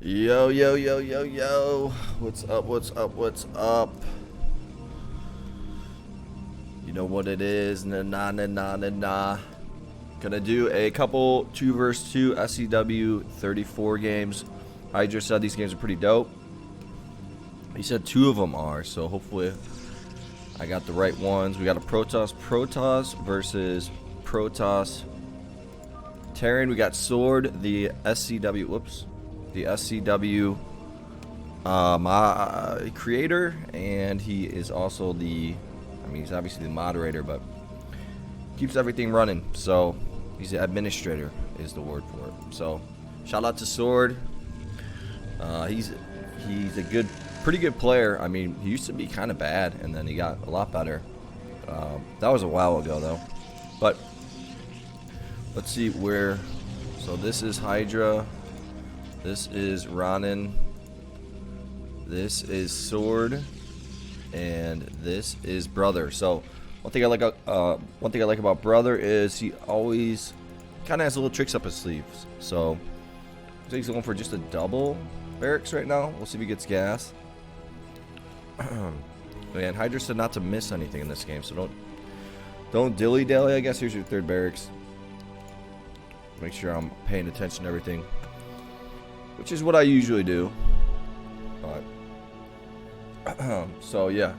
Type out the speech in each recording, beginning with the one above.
Yo, yo, yo, yo, yo. What's up, what's up, what's up? You know what it is. Nah, nah, nah, nah, nah, nah. Gonna do a couple 2 vs 2 SCW34 games. Hydra said these games are pretty dope. He said 2 of them are, so hopefully I got the right ones. We got a Protoss versus Protoss Terran. We got Sword, the SCW, the SCW creator, and he is also the, he's obviously the moderator, but keeps everything running. So he's the administrator is the word for it. So shout out to Sword. He's a pretty good player. I mean, he used to be kind of bad, and then he got a lot better. That was a while ago, though. But let's see where. So this is Hydra. This is Ronin. This is Sword, and this is Brother. So one thing I like about Brother is he always kind of has little tricks up his sleeves. So I think he's going for just a double barracks right now. We'll see if he gets gas. And Hydra said not to miss anything in this game, so don't dilly dally. I guess here's your 3rd barracks. Make sure I'm paying attention to everything, which is what I usually do. But so yeah,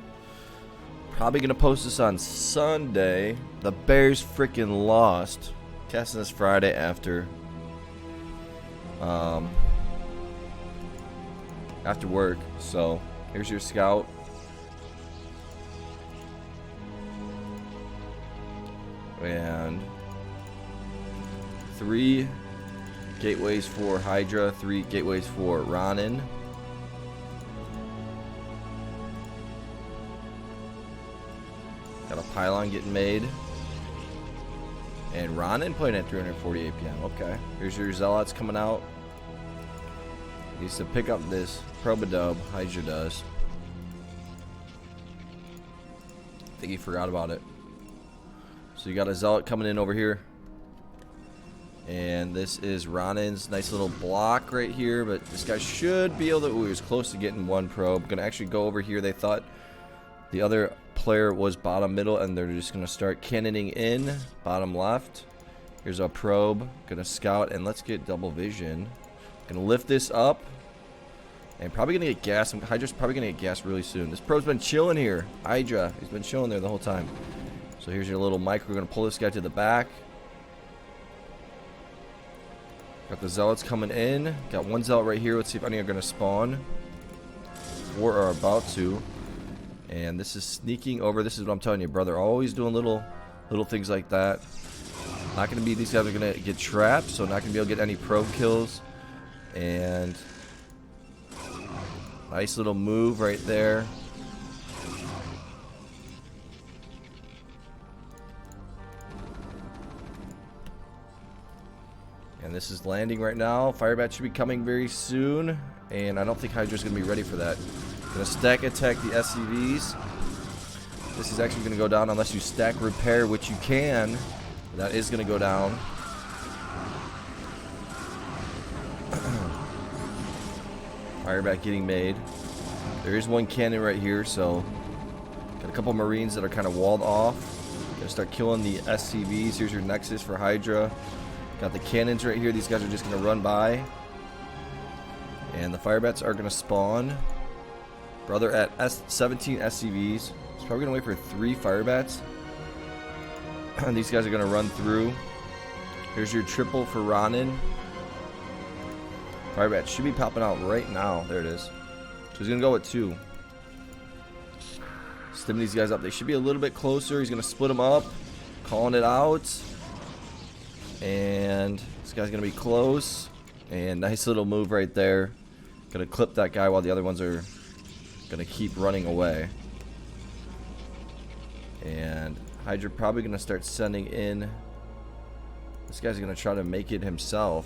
probably gonna post this on Sunday. The Bears freaking lost. Casting this Friday after work. So here's your scout. And 3 gateways for Hydra, 3 gateways for Ronin. Got a pylon getting made. And Ronin playing at 340 APM. Okay. Here's your zealots coming out. Needs to pick up this Probadub. Hydra does. I think he forgot about it. So you got a zealot coming in over here. And this is Ronin's nice little block right here. But this guy should be able to. Ooh, he was close to getting 1 probe. Gonna actually go over here. They thought the other player was bottom middle, and they're just gonna start cannoning in bottom left. Here's a probe. Gonna scout, and let's get double vision. Gonna lift this up, and probably gonna get gas. Hydra's probably gonna get gas really soon. This probe's been chilling here. Hydra, he's been chilling there the whole time. So here's your little mic. We're gonna pull this guy to the back. Got the zealots coming in. Got 1 zealot right here. Let's see if any are gonna spawn. 4 are about to. And this is sneaking over. This is what I'm telling you, brother. Always doing little things like that. Not gonna be. These guys are gonna get trapped, so not gonna be able to get any probe kills. And nice little move right there. And this is landing right now. Firebat should be coming very soon. And I don't think Hydra's gonna be ready for that. Gonna stack attack the SCVs. This is actually gonna go down unless you stack repair, which you can. That is gonna go down. Firebat getting made. There is 1 cannon right here, so got a couple Marines that are kind of walled off. Gonna start killing the SCVs. Here's your Nexus for Hydra. Got the cannons right here. These guys are just gonna run by. And the Firebats are gonna spawn. Brother at 17 SCVs. He's probably gonna wait for 3 Firebats. And these guys are gonna run through. Here's your triple for Ronin. Firebat should be popping out right now. There it is. So he's gonna go with 2. Stimming these guys up. They should be a little bit closer. He's gonna split them up. Calling it out. And this guy's gonna be close. And nice little move right there. Gonna clip that guy while the other ones are gonna keep running away. And Hydra probably gonna start sending in. This guy's gonna try to make it himself.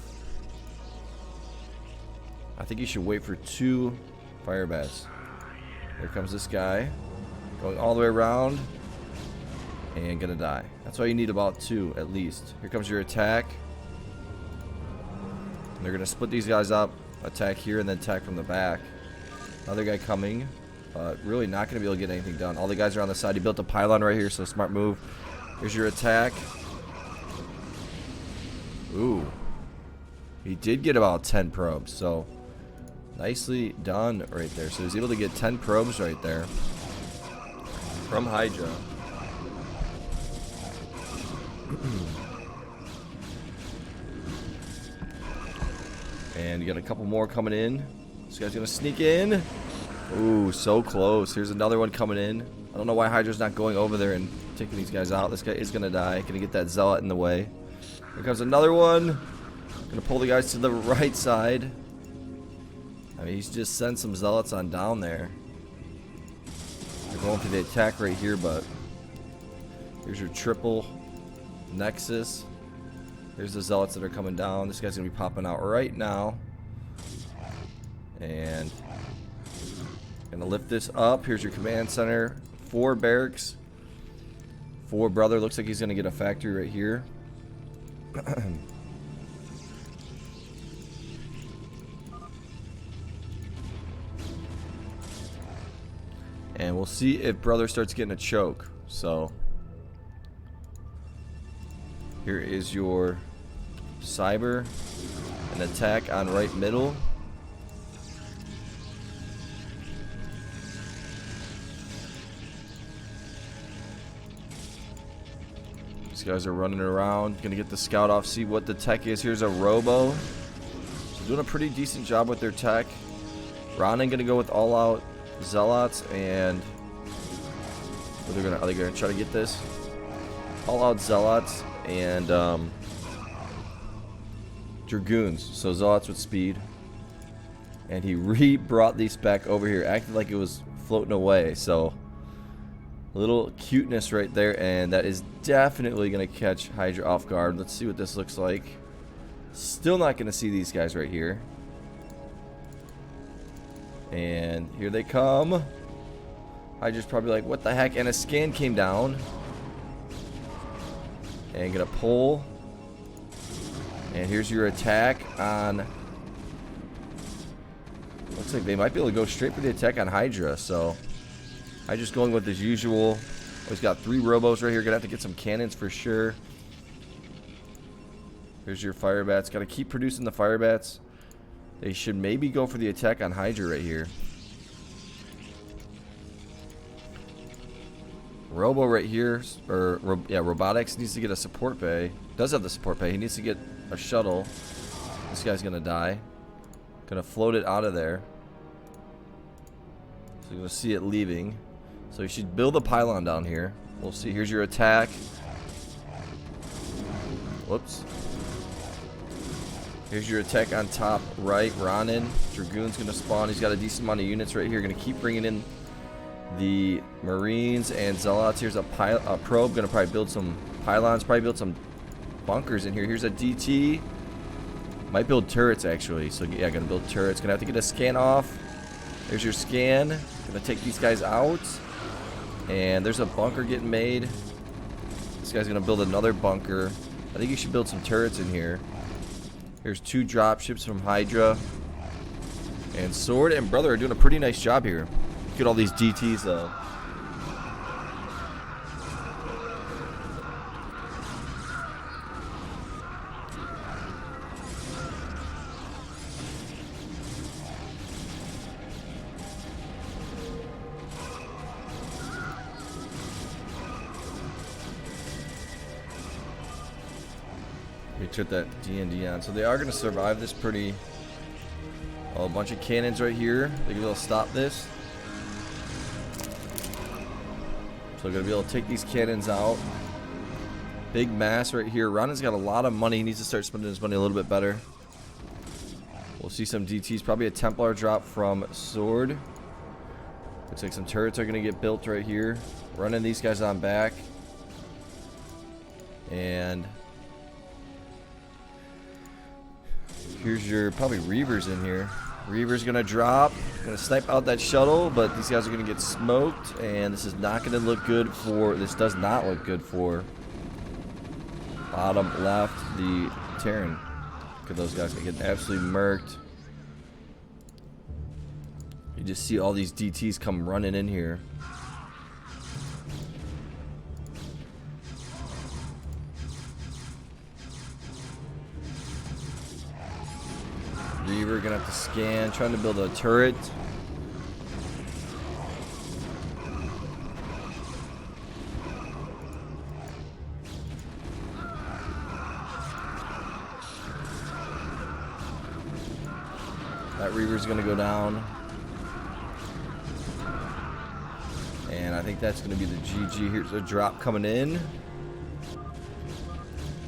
I think he should wait for 2 Firebats. Here comes this guy. Going all the way around. And gonna die. That's why you need about 2 at least. Here comes your attack. And they're gonna split these guys up. attack here and then attack from the back. Another guy coming, but really not going to be able to get anything done. All the guys are on the side. He built a pylon right here, so smart move. Here's your attack. Ooh. He did get about 10 probes, so nicely done right there. So he's able to get 10 probes right there from Hydra. And you got a couple more coming in. This guy's gonna sneak in. Ooh, so close. Here's another one coming in. I don't know why Hydra's not going over there and taking these guys out. This guy is gonna die. Gonna get that zealot in the way. Here comes another one. Gonna pull the guys to the right side. I mean, he's just sent some zealots on down there. They're going for the attack right here, but here's your triple nexus. Here's the zealots that are coming down. This guy's gonna be popping out right now. And gonna lift this up. Here's your command center. 4 barracks. 4 brother. Looks like he's gonna get a factory right here. And we'll see if brother starts getting a choke. So here is your cyber. An attack on right middle. These guys are running around. Gonna get the scout off, see what the tech is. Here's a robo. So doing a pretty decent job with their tech. Ronin gonna go with all out zealots, and are they gonna try to get this? All out zealots and dragoons. So zealots with speed. And he brought these back over here, acted like it was floating away. So a little cuteness right there, and that is definitely gonna catch Hydra off guard. Let's see what this looks like. Still not gonna see these guys right here. And here they come. Hydra's probably like, what the heck? And a scan came down. And gonna pull. And here's your attack on. Looks like they might be able to go straight for the attack on Hydra. So Hydra's going with his usual. He's got 3 robos right here. Gonna have to get some cannons for sure. Here's your fire bats. Gotta keep producing the fire bats. They should maybe go for the attack on Hydra right here. Robo right here, or yeah, robotics needs to get a support bay. Does have the support bay. He needs to get a shuttle. This guy's gonna die. Gonna float it out of there. So you're gonna see it leaving. So you should build a pylon down here. We'll see. Here's your attack. Whoops. Here's your attack on top right. Ronin. Dragoon's going to spawn. He's got a decent amount of units right here. Going to keep bringing in the Marines and Zealots. Here's a probe. Going to probably build some pylons. Probably build some bunkers in here. Here's a DT. Might build turrets, actually. So, yeah, going to build turrets. Going to have to get a scan off. There's your scan. Going to take these guys out. And there's a bunker getting made. This guy's going to build another bunker. I think you should build some turrets in here. Here's 2 dropships from Hydra. And Sword and Brother are doing a pretty nice job here. Look at all these DTs though. We took that D&D on. So they are going to survive this pretty. Oh, a bunch of cannons right here. They're going to be able to stop this. So they're going to be able to take these cannons out. Big mass right here. Ronin's got a lot of money. He needs to start spending his money a little bit better. We'll see some DTs. Probably a Templar drop from Sword. Looks like some turrets are going to get built right here. Running these guys on back. And here's your probably Reavers in here. Reaver's gonna drop, gonna snipe out that shuttle, but these guys are gonna get smoked, and this is not gonna look good for. This does not look good for bottom left, the Terran. Look at those guys gonna get absolutely murked. You just see all these DTs come running in here. Reaver gonna have to scan, trying to build a turret. That Reaver's gonna go down. And I think that's gonna be the GG. Here's a drop coming in.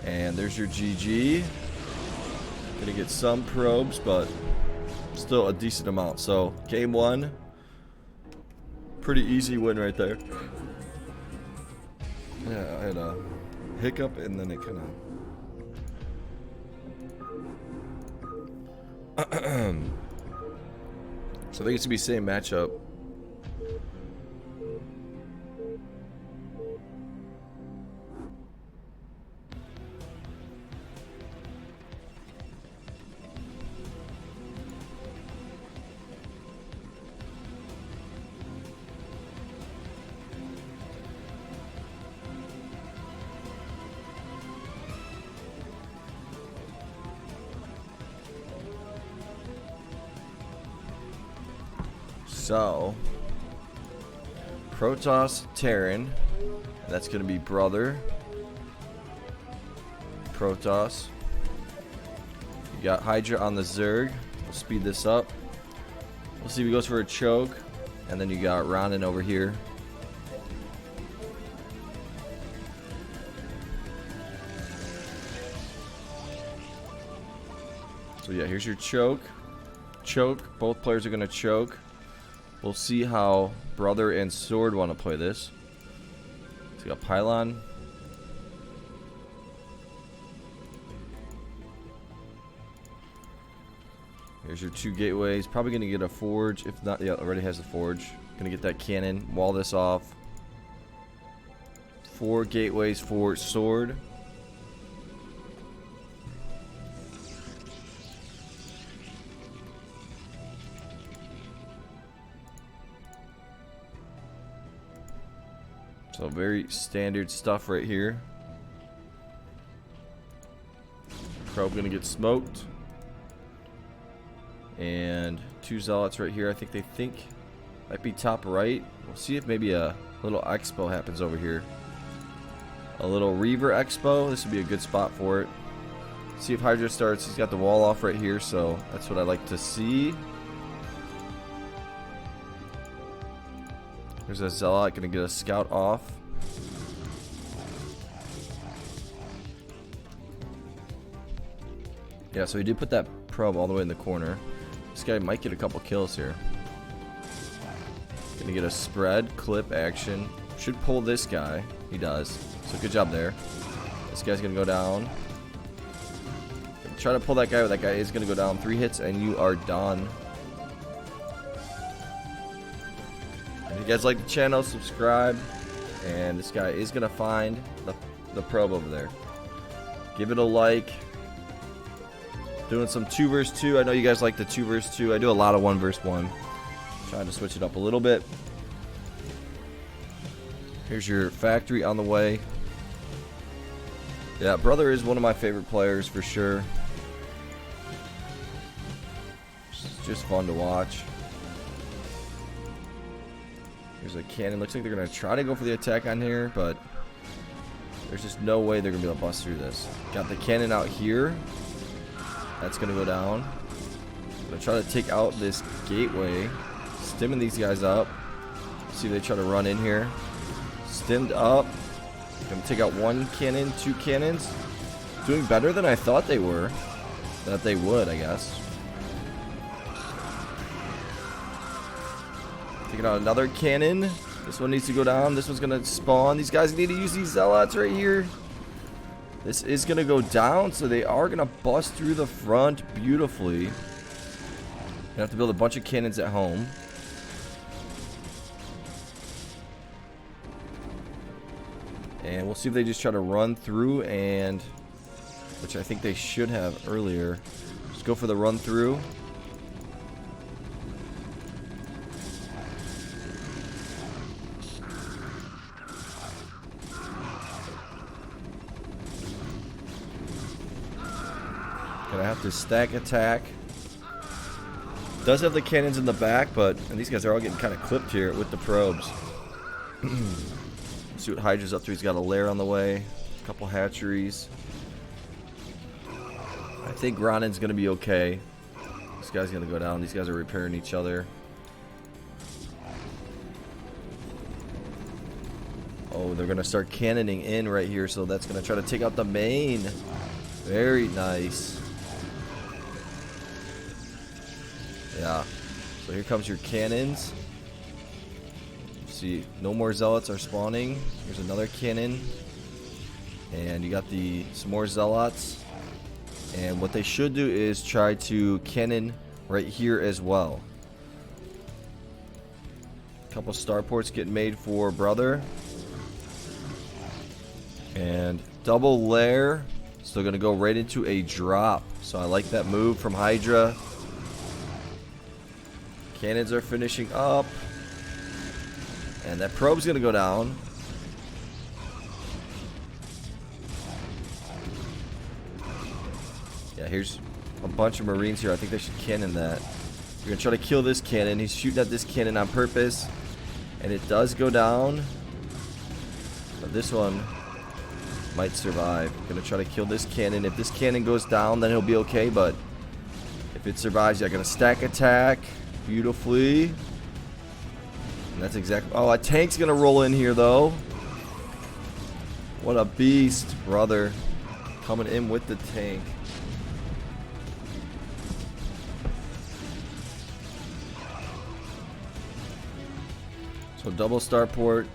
And there's your GG. Gonna get some probes, but still a decent amount. So game one, pretty easy win right there. Yeah, I had a hiccup and then it kind of so I think it's gonna be same matchup. So, Protoss, Terran, that's going to be brother. Protoss. You got Hydra on the Zerg. We'll speed this up. We'll see if he goes for a choke. And then you got Ronin over here. So yeah, here's your choke. Choke. Both players are going to choke. We'll see how brother and sword want to play this. So we got pylon. Here's your two gateways. Probably going to get a forge. If not, yeah, already has the forge. Going to get that cannon. Wall this off. 4 gateways for sword. So very standard stuff right here. Probe gonna get smoked. And 2 zealots right here. I think they think might be top right. We'll see if maybe a little expo happens over here. A little Reaver expo. This would be a good spot for it. See if Hydra starts. He's got the wall off right here, so that's what I like to see. There's a zealot gonna get a scout off. Yeah, so he did put that probe all the way in the corner. This guy might get a couple kills here. Gonna get a spread, clip action. Should pull this guy. He does. So good job there. This guy's gonna go down. Try to pull that guy, but that guy is gonna go down. 3 hits and you are done. If you guys like the channel, subscribe. And this guy is gonna find the probe over there. Give it a like. Doing some 2 versus 2. I know you guys like the 2 versus 2. I do a lot of 1 versus 1. Trying to switch it up a little bit. Here's your factory on the way. Yeah, brother is one of my favorite players for sure. It's just fun to watch. Here's a cannon. Looks like they're going to try to go for the attack on here, but there's just no way they're going to be able to bust through this. Got the cannon out here. That's going to go down. Going to try to take out this gateway. Stimming these guys up. See if they try to run in here. Stimmed up. Going to take out 1 cannon, 2 cannons. Doing better than I thought they were. That they would, I guess. Taking out another cannon. This one needs to go down. This one's going to spawn. These guys need to use these zealots right here. This is going to go down, so they are going to bust through the front beautifully. You have to build a bunch of cannons at home. And we'll see if they just try to run through, and which I think they should have earlier. Just go for the run through. Gonna have to stack attack. Does have the cannons in the back, but and these guys are all getting kind of clipped here with the probes. See what Hydra's up to. He's got a lair on the way, a couple hatcheries. I think Ronin's gonna be okay. This guy's gonna go down. These guys are repairing each other. Oh, they're gonna start cannoning in right here, so that's gonna try to take out the main. Very nice. Yeah. So here comes your cannons. See, no more zealots are spawning. Here's another cannon. And you got some more zealots. And what they should do is try to cannon right here as well. A couple starports getting made for brother. And double lair. Still going to go right into a drop. So I like that move from Hydra. Cannons are finishing up. And that probe's going to go down. Yeah, here's a bunch of Marines here. I think they should cannon that. We're going to try to kill this cannon. He's shooting at this cannon on purpose. And it does go down. But this one might survive. Going to try to kill this cannon. If this cannon goes down, then he'll be okay. But if it survives, you're going to stack attack beautifully. And that's exactly... Oh, a tank's going to roll in here, though. What a beast, brother. Coming in with the tank. So double starport.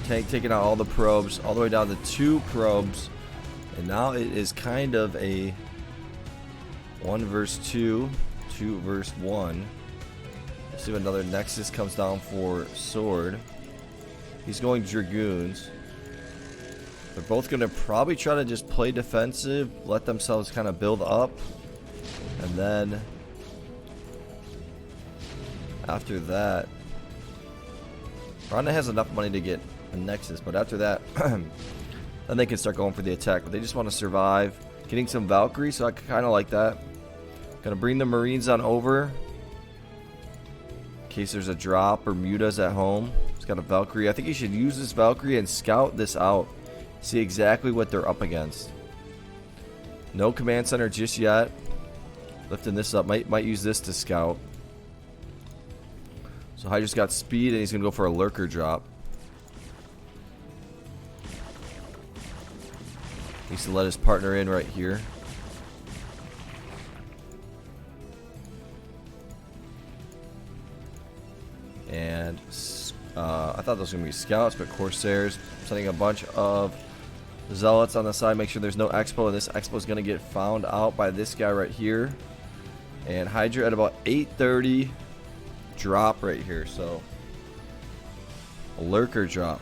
Tank taking out all the probes, all the way down to 2 probes. And now it is kind of a 1 versus 2, 2 versus 1. Let's see if another Nexus comes down for Sword. He's going Dragoons. They're both going to probably try to just play defensive, let themselves kind of build up. And then after that, Ronin has enough money to get a Nexus, but after that, then they can start going for the attack. But they just want to survive. Getting some Valkyrie, so I kind of like that. Gonna bring the Marines on over in case there's a drop or mutas at home. He's got a Valkyrie. I think you should use this Valkyrie and scout this out. See exactly what they're up against. No command center just yet. Lifting this up. Might use this to scout. So Hydra's got speed and he's gonna go for a lurker drop. Needs to let his partner in right here. And I thought those were gonna be scouts, but Corsairs sending a bunch of zealots on the side. Make sure there's no expo, and this expo is gonna get found out by this guy right here. And Hydra at about 8:30 drop right here, so a lurker drop.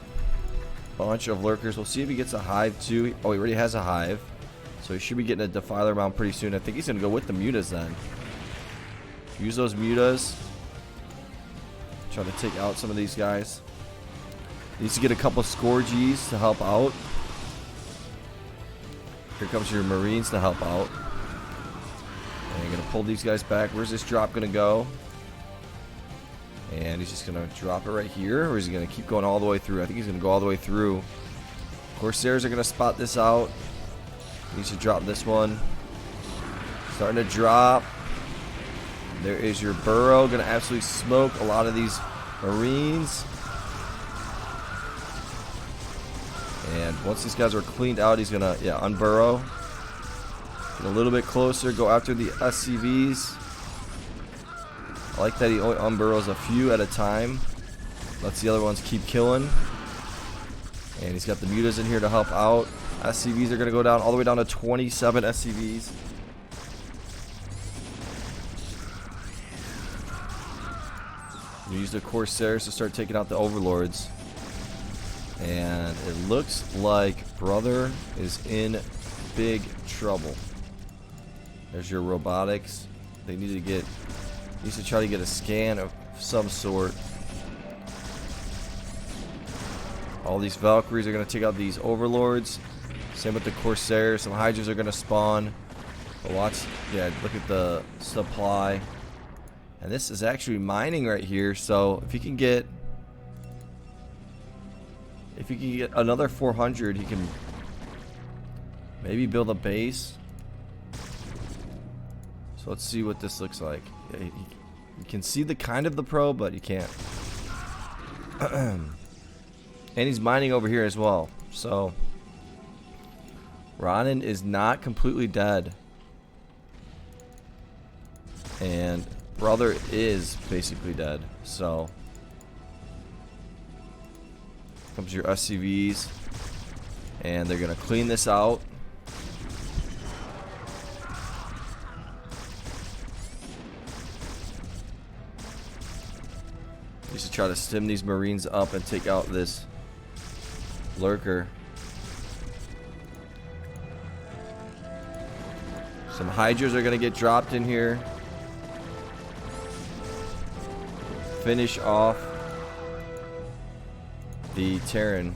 Bunch of lurkers. We'll see if he gets a hive too. Oh, he already has a hive, so he should be getting a defiler mount pretty soon. I think he's gonna go with the mutas then. Use those mutas. Try to take out some of these guys. Needs to get a couple Scourges to help out. Here comes your Marines to help out. And you're gonna pull these guys back. Where's this drop gonna go? And he's just gonna drop it right here, or is he gonna keep going all the way through? I think he's gonna go all the way through. Corsairs are gonna spot this out. He needs to drop this one. Starting to drop. There is your burrow. Gonna absolutely smoke a lot of these Marines. And once these guys are cleaned out, he's gonna unburrow. Get a little bit closer. Go after the SCVs. I like that he only unburrows a few at a time. Lets the other ones keep killing. And he's got the mutas in here to help out. SCVs are going to go down all the way down to 27 SCVs. Use the Corsairs to start taking out the Overlords. And it looks like brother is in big trouble. There's your robotics. They need to get... Needs to try to get a scan of some sort. All these Valkyries are going to take out these Overlords. Same with the Corsairs. Some Hydras are going to spawn. But watch, yeah, look at the supply. And this is actually mining right here, so if you can get another 400, he can maybe build a base. So let's see what this looks like. Yeah, you can see the kind of the pro, but you can't. And he's mining over here as well. So Ronin is not completely dead. And brother is basically dead. So comes your SCVs, and they're gonna clean this out. You should try to stim these Marines up and take out this lurker. Some Hydras are gonna get dropped in here. Finish off the Terran.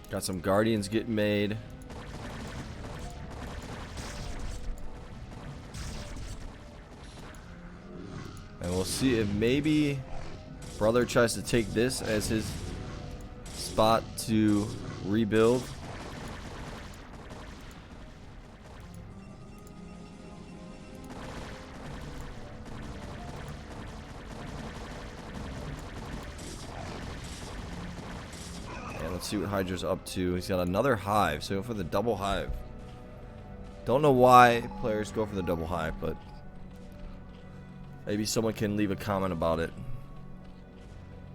Got some Guardians getting made. And we'll see if maybe brother tries to take this as his spot to rebuild. And let's see what Hydra's up to. He's got another hive, so go for the double hive. Don't know why players go for the double hive, but maybe someone can leave a comment about it.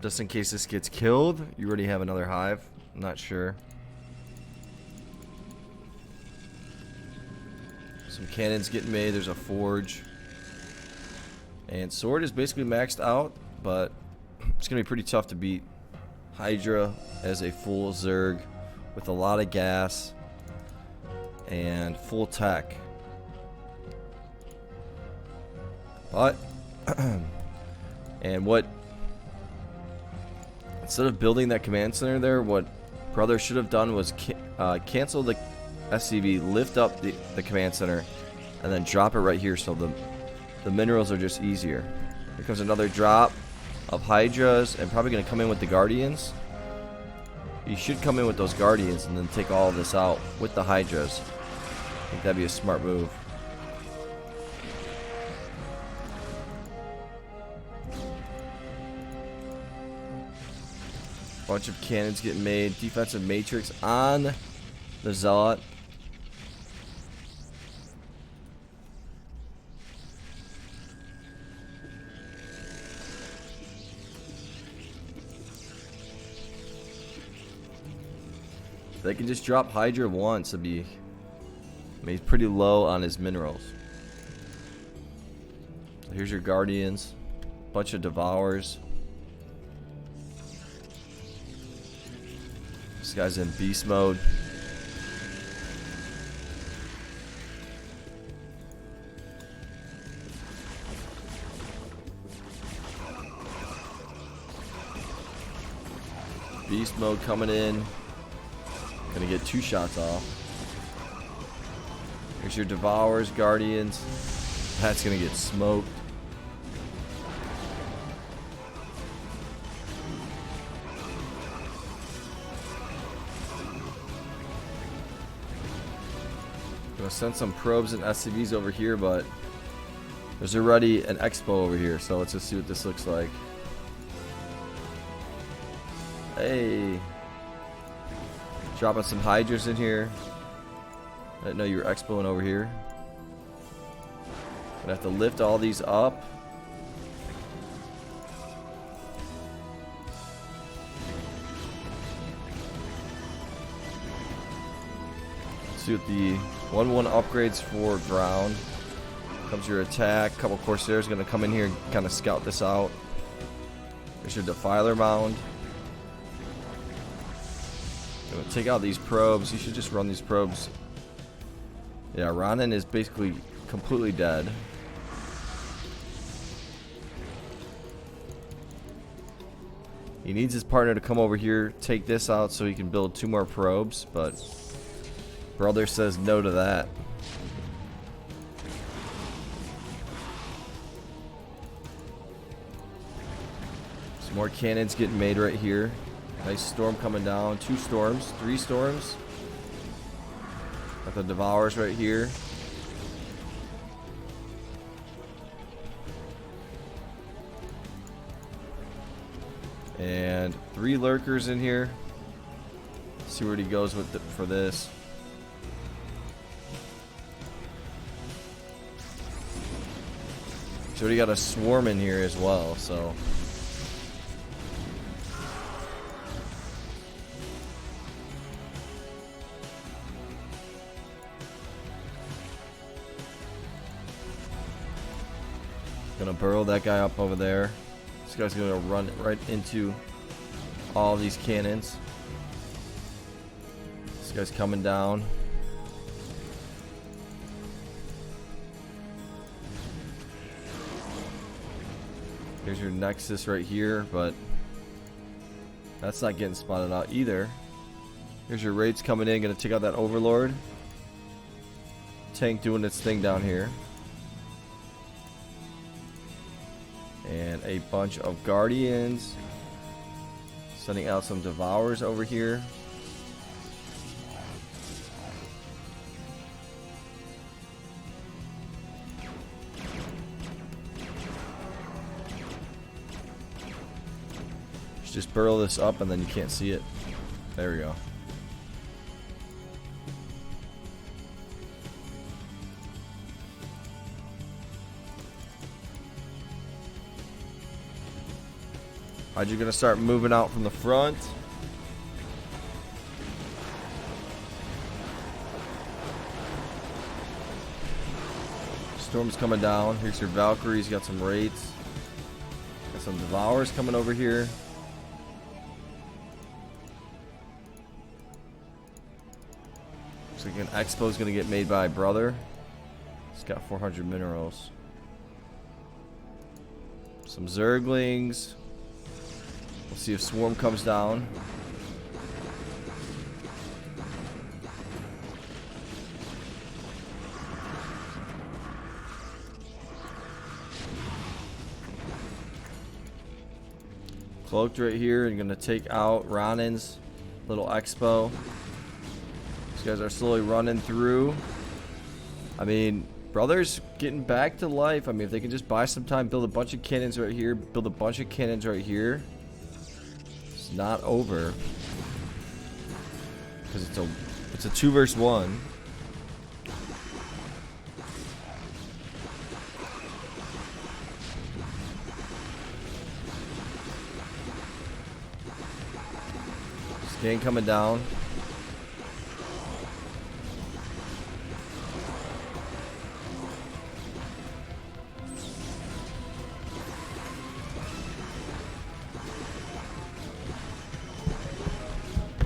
Just in case this gets killed, you already have another hive. I'm not sure. Some cannons getting made. There's a forge. And sword is basically maxed out, but it's going to be pretty tough to beat. Hydra as a full Zerg with a lot of gas and full tech. But, and what, instead of building that command center there, what brother should have done was cancel the SCV, lift up the command center, and then drop it right here so the minerals are just easier. Here comes another drop of Hydras, and probably going to come in with the Guardians. You should come in with those Guardians and then take all of this out with the Hydras. I think that'd be a smart move. Bunch of cannons getting made. Defensive matrix on the Zealot. They can just drop Hydra once. It'd be, I mean, he's pretty low on his minerals. Here's your Guardians. Bunch of Devours. This guy's in beast mode. Beast mode coming in. Gonna get 2 shots off. Here's your Devours, Guardians. That's gonna get smoked. Gonna send some probes and SCVs over here, but there's already an expo over here, so let's just see what this looks like. Hey. Dropping some Hydras in here. I didn't know you were expoing over here. Gonna have to lift all these up. Let's see what the 1-1 upgrades for ground. Comes your attack. Couple Corsairs gonna come in here and kind of scout this out. There's your Defiler Mound. Gonna take out these probes. You should just run these probes. Yeah, Ronin is basically completely dead. He needs his partner to come over here, take this out so he can build 2 more probes, but brother says no to that. Some more cannons getting made right here. Nice storm coming down. 2 storms, 3 storms. Got the Devourers right here. And 3 lurkers in here. See where he goes with for this. So we got a swarm in here as well, so. Gonna burrow that guy up over there. This guy's gonna run right into all these cannons. This guy's coming down. Here's your Nexus right here, but that's not getting spotted out either. Here's your raids coming in, gonna take out that Overlord. Tank doing its thing down here. And a bunch of Guardians. Sending out some Devourers over here. Just burrow this up and then you can't see it. There we go. Hydra gonna start moving out from the front. Storm's coming down. Here's your Valkyries. Got some raids. Got some Devourers coming over here. Looks like an Expo's gonna get made by brother. He's got 400 minerals. Some Zerglings. We'll see if Swarm comes down. Cloaked right here and gonna take out Ronin's little Expo. These guys are slowly running through. I mean, brother's getting back to life. I mean, if they can just buy some time, build a bunch of cannons right here, build a bunch of cannons right here. It's not over. Because it's a 2 versus 1. Gang coming down.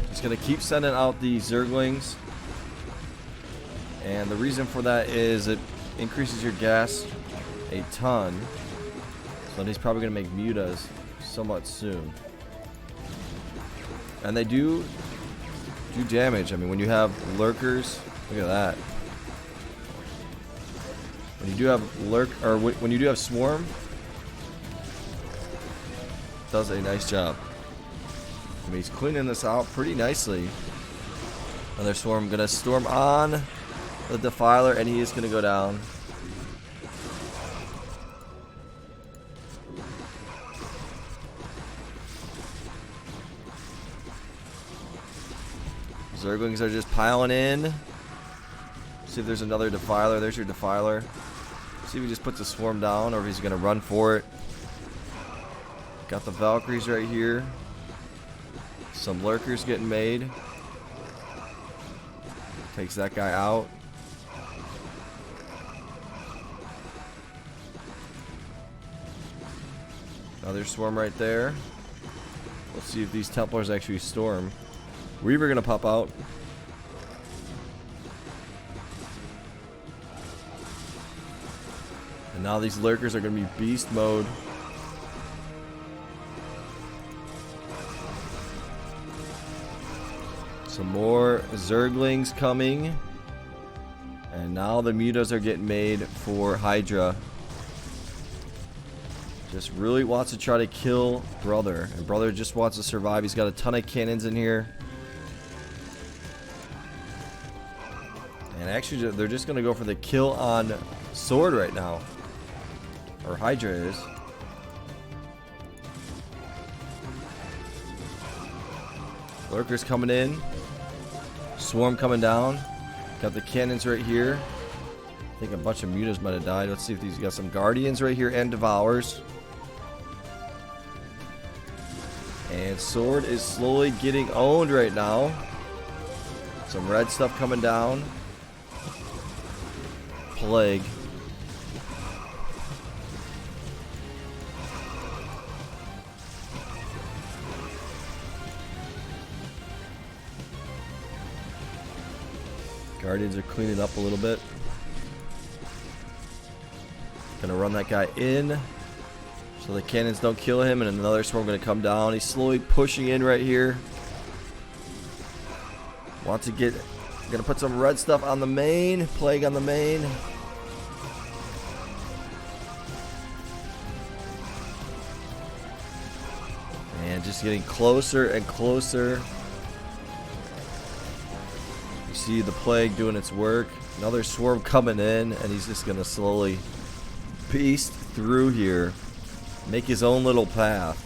Just gonna keep sending out the Zerglings. And the reason for that is it increases your gas a ton. So he's probably gonna make mutas somewhat soon. And they do damage. I mean, when you have lurkers, look at that. When you do have when you do have swarm, it does a nice job. I mean, he's cleaning this out pretty nicely. Another swarm gonna storm on the Defiler, and he is gonna go down. Zerglings are just piling in. See if there's another Defiler. There's your Defiler. See if he just puts a swarm down or if he's going to run for it. Got the Valkyries right here. Some lurkers getting made. Takes that guy out. Another swarm right there. Let's see if these Templars actually storm. Reaver gonna pop out. And now these lurkers are going to be beast mode. Some more Zerglings coming. And now the mutas are getting made for Hydra. Just really wants to try to kill Brother. And Brother just wants to survive. He's got a ton of cannons in here. And actually, they're just going to go for the kill on Sword right now. Or Hydra is. Lurkers coming in. Swarm coming down. Got the cannons right here. I think a bunch of mutas might have died. Let's see if these got some guardians right here and devours. And Sword is slowly getting owned right now. Some red stuff coming down. Plague. Guardians are cleaning up a little bit. Gonna run that guy in so the cannons don't kill him, and another swarm gonna come down. He's slowly pushing in right here. Wants to get, gonna put some red stuff on the main. Plague on the main. And just getting closer and closer. You see the plague doing its work. Another swarm coming in, and he's just gonna slowly beast through here, make his own little path,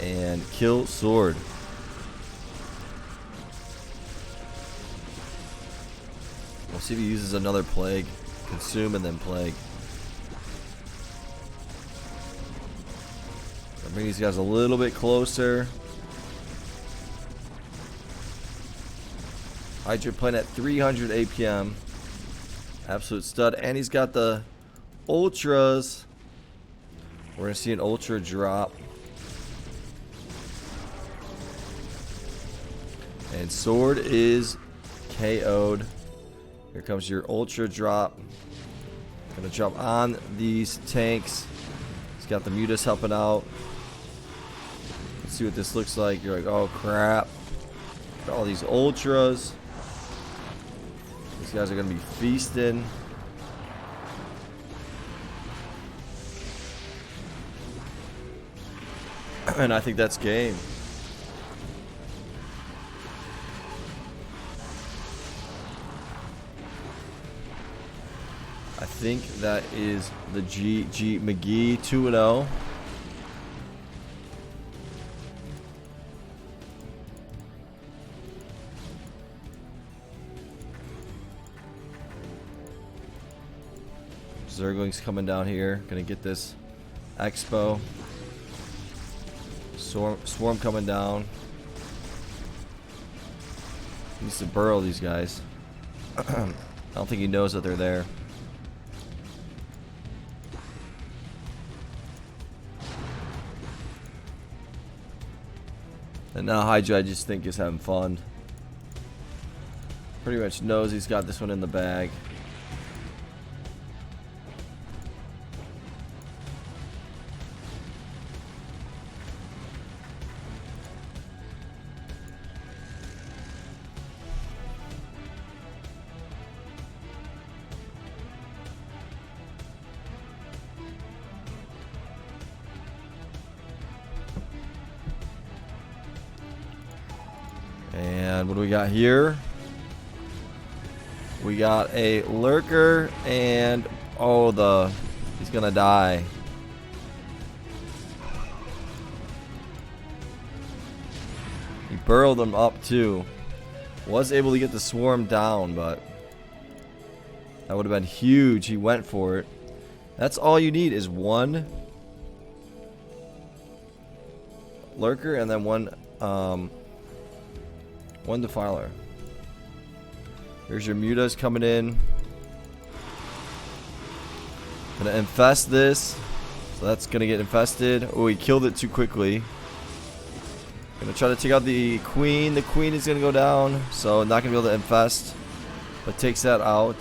and kill Sword. We'll see if he uses another plague. Consume and then plague. I'll bring these guys a little bit closer. Hydra playing at 300 APM. Absolute stud. And he's got the ultras. We're going to see an ultra drop. And Sword is KO'd. Here comes your ultra drop. Gonna jump on these tanks. He's got the mutas helping out. Let's see what this looks like. You're like, oh crap. Got all these ultras. These guys are gonna be feasting. And I think that's game. I think that is the GG McGee 2-0. Zergling's coming down here. Gonna get this expo. Swarm coming down. Needs to burrow these guys. I don't think he knows that they're there. And now Hydra, I just think, is having fun. Pretty much knows he's got this one in the bag. And what do we got here? We got a lurker and he's gonna die. He burrowed them up too. Was able to get the swarm down, but that would have been huge. He went for it. That's all you need is one lurker and then one defiler. Here's your mutas coming in. Gonna infest this. So that's gonna get infested. Oh, he killed it too quickly. Gonna try to take out the queen. The queen is gonna go down. So not gonna be able to infest. But takes that out.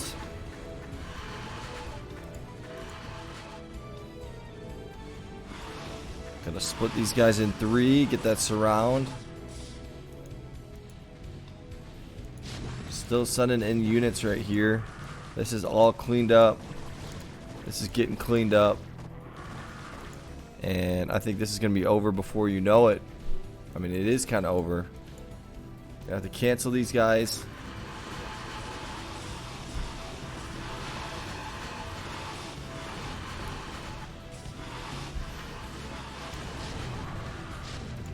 Gonna split these guys in 3, get that surround. Still sending in units right here. This is all cleaned up. This is getting cleaned up. And I think this is gonna be over before you know it. I mean, it is kind of over. You have to cancel these guys.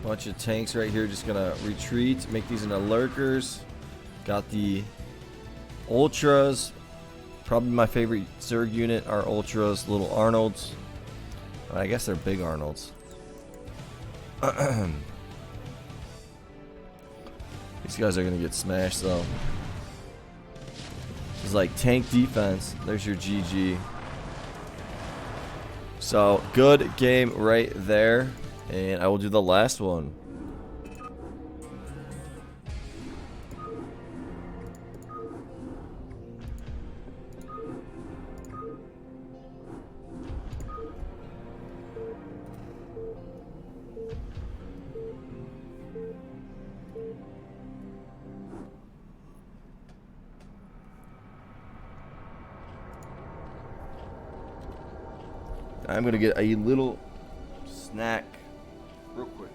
Bunch of tanks right here just gonna retreat, make these into lurkers. Got the ultras. Probably my favorite Zerg unit are ultras, little Arnolds. I guess they're big Arnolds. These guys are gonna get smashed though. It's like tank defense. There's your GG. So good game right there. And I will do the last one. I'm gonna get a little snack real quick.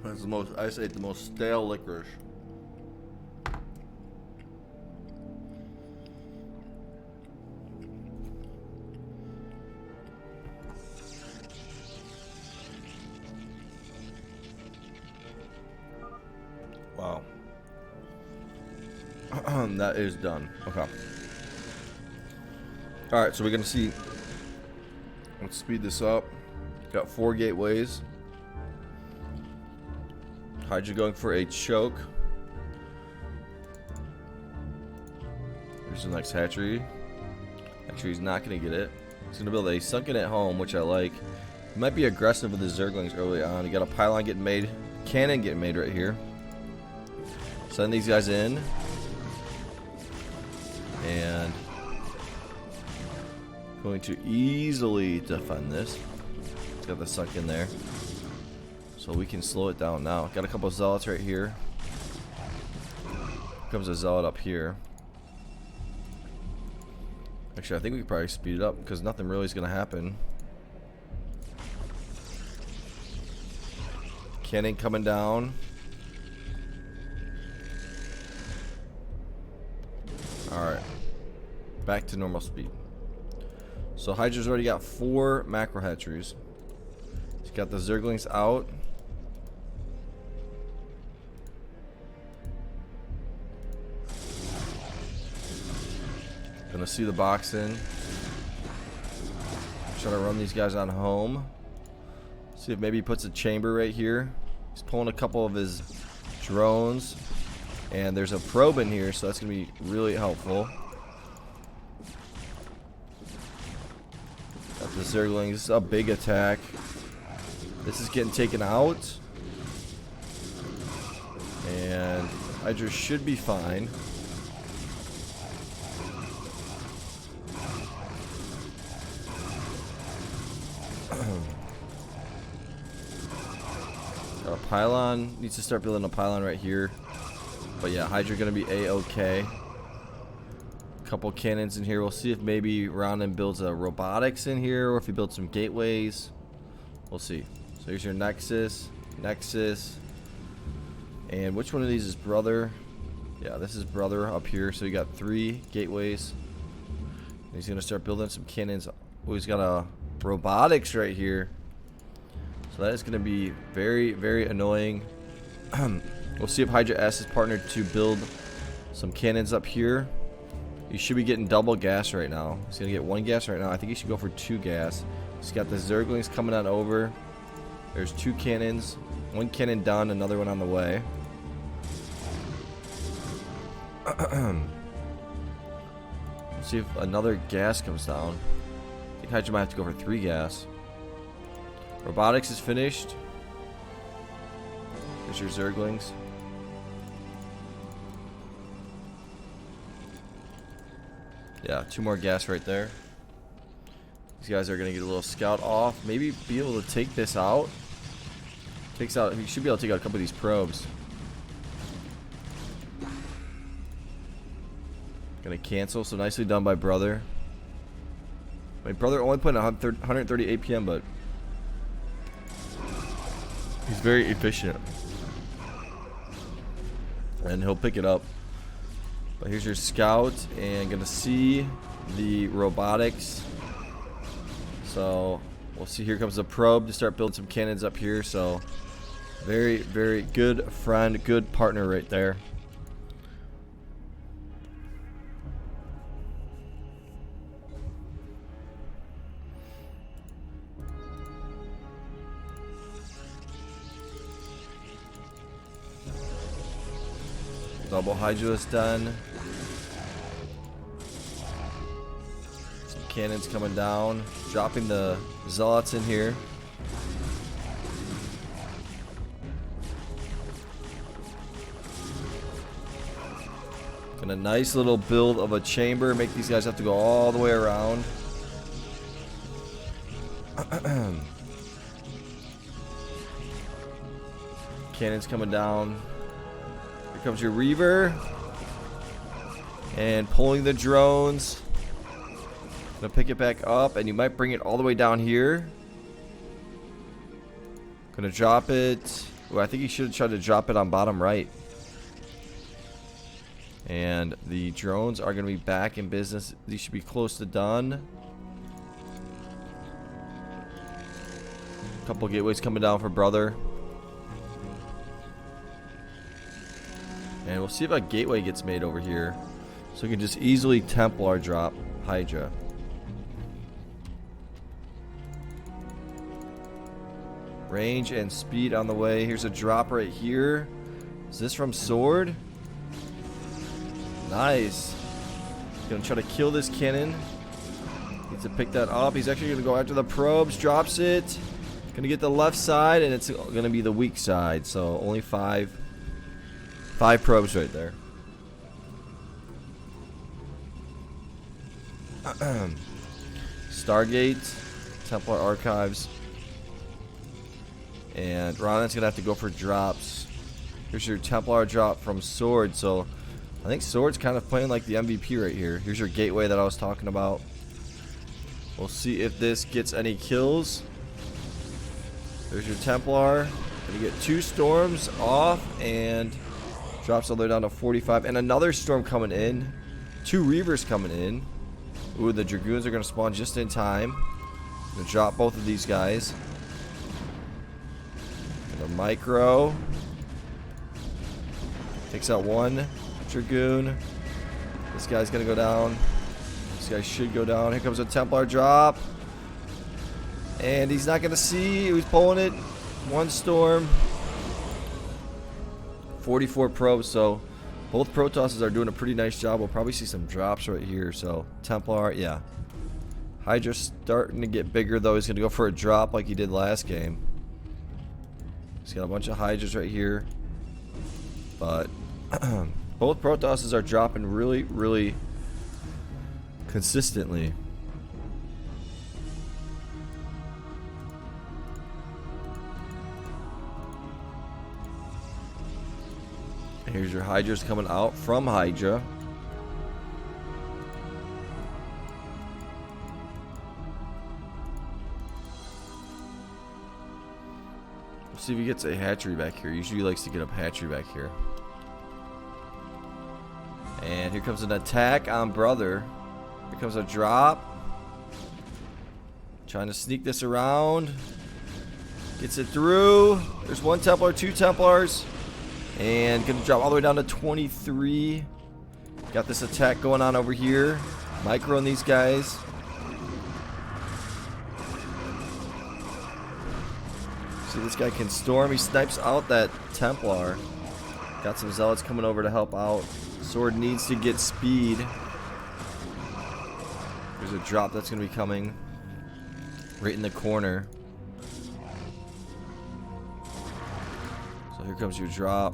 That's the most, I say, the most stale licorice. Wow. That is done. Okay. Alright, so we're going to see. Let's speed this up. Got 4 gateways. Hydra going for a choke. Here's the next hatchery. Actually, he's not going to get it. He's going to build a sunken at home, which I like. He might be aggressive with the Zerglings early on. You got a pylon getting made. Cannon getting made right here. Send these guys in. And going to easily defend this. Got the sunk in there. So we can slow it down now. Got a couple of zealots right here. Comes a zealot up here. Actually, I think we could probably speed it up because nothing really is going to happen. Cannon coming down. Alright. Back to normal speed. So Hydra's already got 4 macro hatcheries. He's got the Zerglings out. Gonna see the box in. Try to run these guys on home. See if maybe he puts a chamber right here. He's pulling a couple of his drones. And there's a probe in here, so that's gonna be really helpful. Got the Zerglings. This is a big attack. This is getting taken out. And Hydra should be fine. Got a pylon. Needs to start building a pylon right here. But yeah, Hydra gonna be A-okay. Couple cannons in here. We'll see if maybe Ronin builds a robotics in here, or if he builds some gateways. We'll see. So here's your Nexus. And which one of these is brother? Yeah, this is brother up here. So you got 3 gateways. He's gonna start building some cannons. Oh, he's got a robotics right here. So that is gonna be very, very annoying. We'll see if Hydra asks his partner to build some cannons up here. He should be getting double gas right now. He's gonna get 1 gas right now. I think he should go for 2 gas. He's got the Zerglings coming on over. There's 2 cannons. 1 cannon done, another one on the way. Let's see if another gas comes down. I think Hydra might have to go for 3 gas. Robotics is finished. There's your Zerglings. Yeah, 2 more gas right there. These guys are gonna get a little scout off. Maybe be able to take this out. He should be able to take out a couple of these probes. Gonna cancel, so nicely done by brother. My brother only put in 130 APM, but he's very efficient. And he'll pick it up. But here's your scout, and gonna see the robotics. So we'll see. Here comes the probe to start building some cannons up here. So very, very good friend, good partner right there. Double Hydra is done. Some cannons coming down. Dropping the Zealots in here. And a nice little build of a chamber. Make these guys have to go all the way around. Cannons coming down. Here comes your Reaver. And pulling the drones. Gonna pick it back up, and you might bring it all the way down here. Gonna drop it. Ooh, I think you should have tried to drop it on bottom right. And the drones are gonna be back in business. These should be close to done. Couple gateways coming down for brother. And we'll see if a gateway gets made over here. So we can just easily Templar drop Hydra. Range and speed on the way. Here's a drop right here. Is this from Sword? Nice. He's gonna try to kill this cannon. Needs to pick that up. He's actually gonna go after the probes. Drops it. Gonna get the left side, and it's gonna be the weak side. So only 5 probes right there. Stargate, Templar Archives. And Ronin's gonna have to go for drops. Here's your Templar drop from Sword. So I think Sword's kind of playing like the MVP right here. Here's your gateway that I was talking about. We'll see if this gets any kills. There's your Templar. Gonna get 2 storms off and drops all the way down to 45. And another storm coming in. 2 Reavers coming in. Ooh, the Dragoons are gonna spawn just in time. Gonna drop both of these guys. The micro takes out 1 Dragoon. This guy's gonna go down. This guy should go down. Here comes a Templar drop, and he's not gonna see who's pulling it. 1 storm, 44 probes. So both Protosses are doing a pretty nice job. We'll probably see some drops right here. So Templar, yeah. Hydra's starting to get bigger though. He's gonna go for a drop like he did last game. He's got a bunch of Hydras right here. But both Protosses are dropping really, really consistently. Here's your Hydras coming out from Hydra. Let's see if he gets a hatchery back here. Usually he likes to get a hatchery back here. And here comes an attack on Brother. Here comes a drop. Trying to sneak this around. Gets it through. There's one Templar, two Templars. And gonna drop all the way down to 23. Got this attack going on over here. Microing these guys. See, this guy can storm. He snipes out that Templar. Got some Zealots coming over to help out. Sword needs to get speed. There's a drop that's gonna be coming right in the corner. So here comes your drop.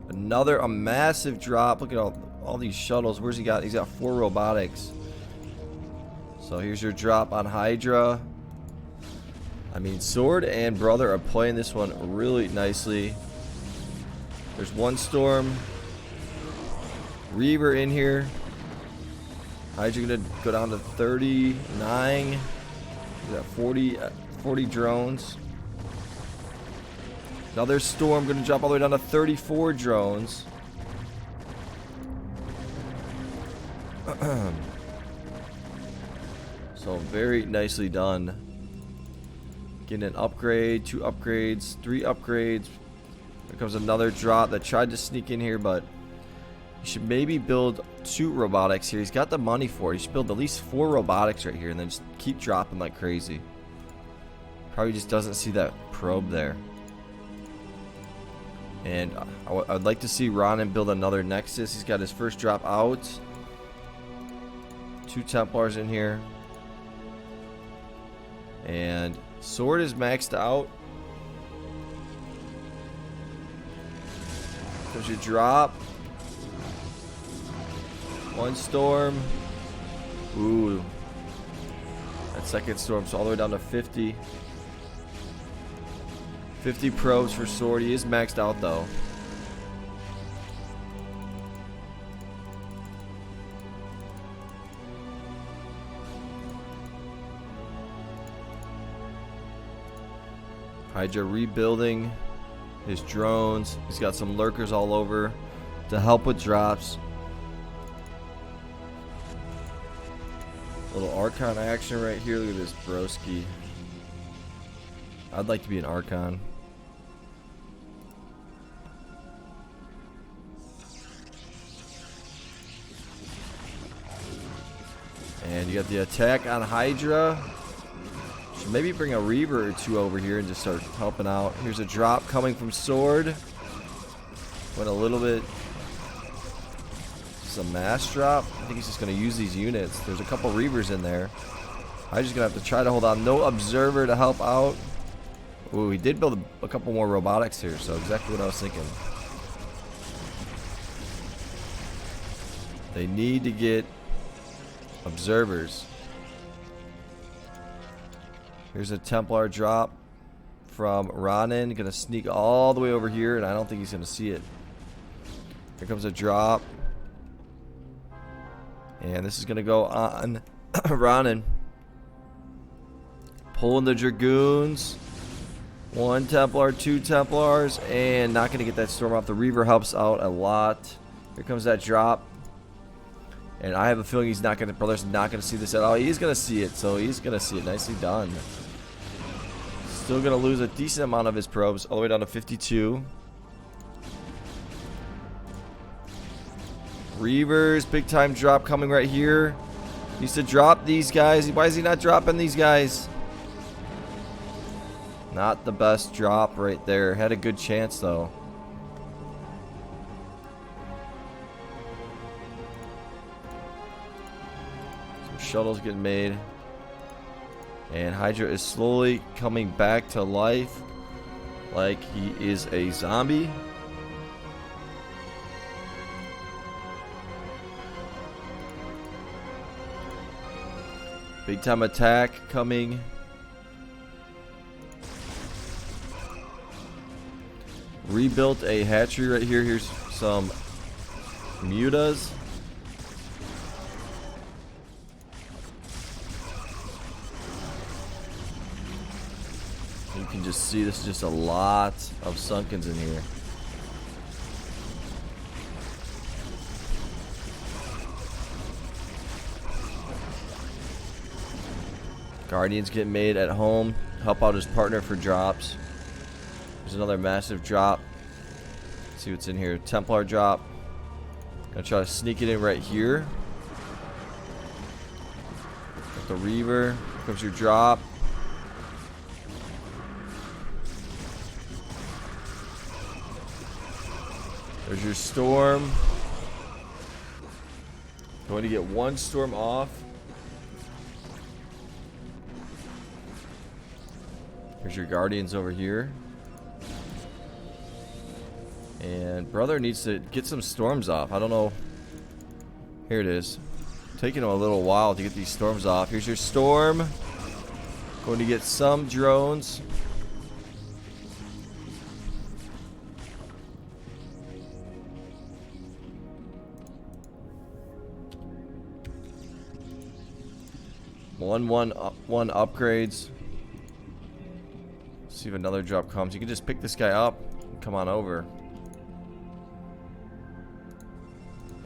A massive drop. Look at all these shuttles. Where's he got? He's got 4 robotics. So here's your drop on Hydra. I mean, Sword and Brother are playing this one really nicely. There's one Storm. Reaver in here. Hydra gonna go down to 39. We got 40 drones. Another Storm gonna drop all the way down to 34 drones. So very nicely done. Getting an upgrade, 2 upgrades, 3 upgrades. Here comes another drop that tried to sneak in here, but you should maybe build 2 robotics here. He's got the money for it. He should build at least 4 robotics right here and then just keep dropping like crazy. Probably just doesn't see that probe there. And I'd like to see Ronin build another Nexus. He's got his first drop out. 2 Templars in here. And Sword is maxed out. There's your drop. 1 Storm. Ooh. That second Storm's all the way down to 50. 50 probes for Sword. He is maxed out though. Hydra rebuilding his drones. He's got some lurkers all over to help with drops. Little Archon action right here. Look at this broski. I'd like to be an Archon. And you got the attack on Hydra. Should maybe bring a Reaver or 2 over here and just start helping out. Here's a drop coming from Sword. Went a little bit. This is a mass drop. I think he's just going to use these units. There's a couple Reavers in there. Hydra's going to have to try to hold on. No Observer to help out. Ooh, he did build a couple more robotics here, so exactly what I was thinking. They need to get observers. Here's a Templar drop from Ronin. Gonna sneak all the way over here, and I don't think he's gonna see it. Here comes a drop. And this is gonna go on Ronin. Pulling the Dragoons. 1 Templar, 2 Templars, and not gonna get that Storm off. The Reaver helps out a lot. Here comes that drop. And I have a feeling he's not gonna, Brother's not gonna see this at all. He's gonna see it, so he's gonna see it. Nicely done. Still gonna lose a decent amount of his probes, all the way down to 52. Reavers, big time drop coming right here. Needs to drop these guys. Why is he not dropping these guys? Not the best drop right there. Had a good chance though. Shuttles getting made, and Hydra is slowly coming back to life like he is a zombie. Big time attack coming. Rebuilt a hatchery right here. Here's some mutas. You can just see this is just a lot of sunkens in here. Guardians get made at home. Help out his partner for drops. There's another massive drop. Let's see what's in here. Templar drop. Gonna try to sneak it in right here. Got the Reaver. Here comes your drop. There's your storm. Going to get one storm off. Here's your guardians over here. And brother needs to get some storms off. I don't know. Here it is. Taking him a little while to get these storms off. Here's your storm. Going to get some drones. One upgrades. See if another drop comes. You can just pick this guy up and come on over.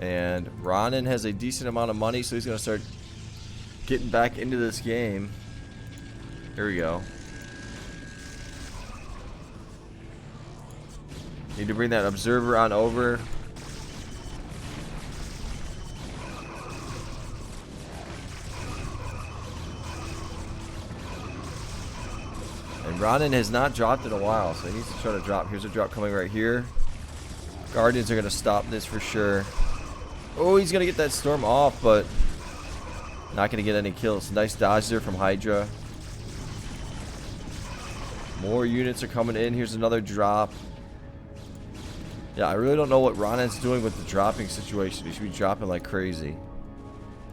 And Ronin has a decent amount of money, so he's going to start getting back into this game. Here we go. Need to bring that observer on over. And Ronin has not dropped in a while, so he needs to try to drop. Here's a drop coming right here. Guardians are going to stop this for sure. Oh, he's going to get that storm off, but not going to get any kills. Nice dodge there from Hydra. More units are coming in. Here's another drop. Yeah, I really don't know what Ronin's doing with the dropping situation. He should be dropping like crazy.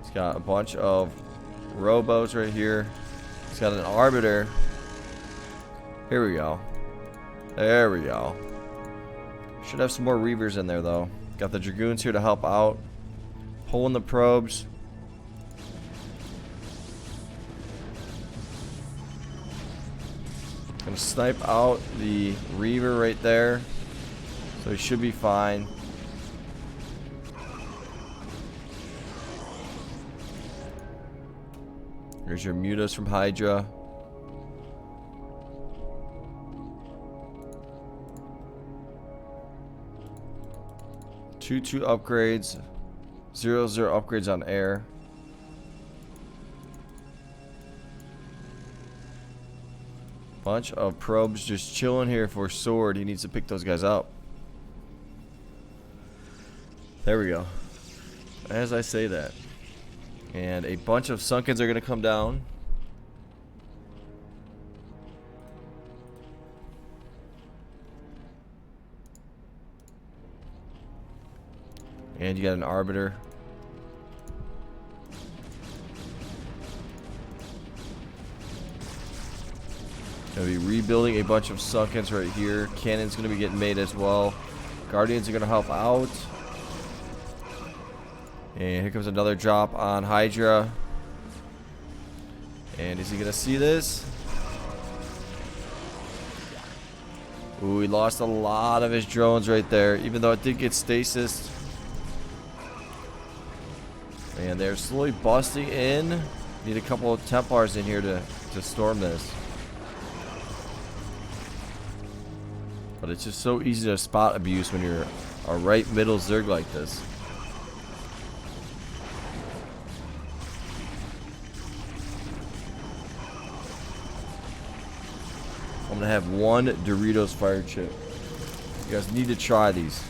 He's got a bunch of robos right here. He's got an arbiter. Here we go. There we go. Should have some more Reavers in there, though. Got the Dragoons here to help out. Pulling the probes. Gonna snipe out the Reaver right there. So he should be fine. Here's your mutas from Hydra. Two upgrades. 0 upgrades on air. Bunch of probes just chilling here for Sword. He needs to pick those guys up. There we go. As I say that. And a bunch of Sunkens are going to come down. And you got an Arbiter. Gonna be rebuilding a bunch of Sunkens right here. Cannon's gonna be getting made as well. Guardians are gonna help out. And here comes another drop on Hydra. And is he gonna see this? Ooh, he lost a lot of his drones right there, even though it did get stasis. And they're slowly busting in. Need a couple of Templars in here to storm this. But it's just so easy to spot abuse when you're a right middle Zerg like this. I'm gonna have one Doritos fire chip. You guys need to try these.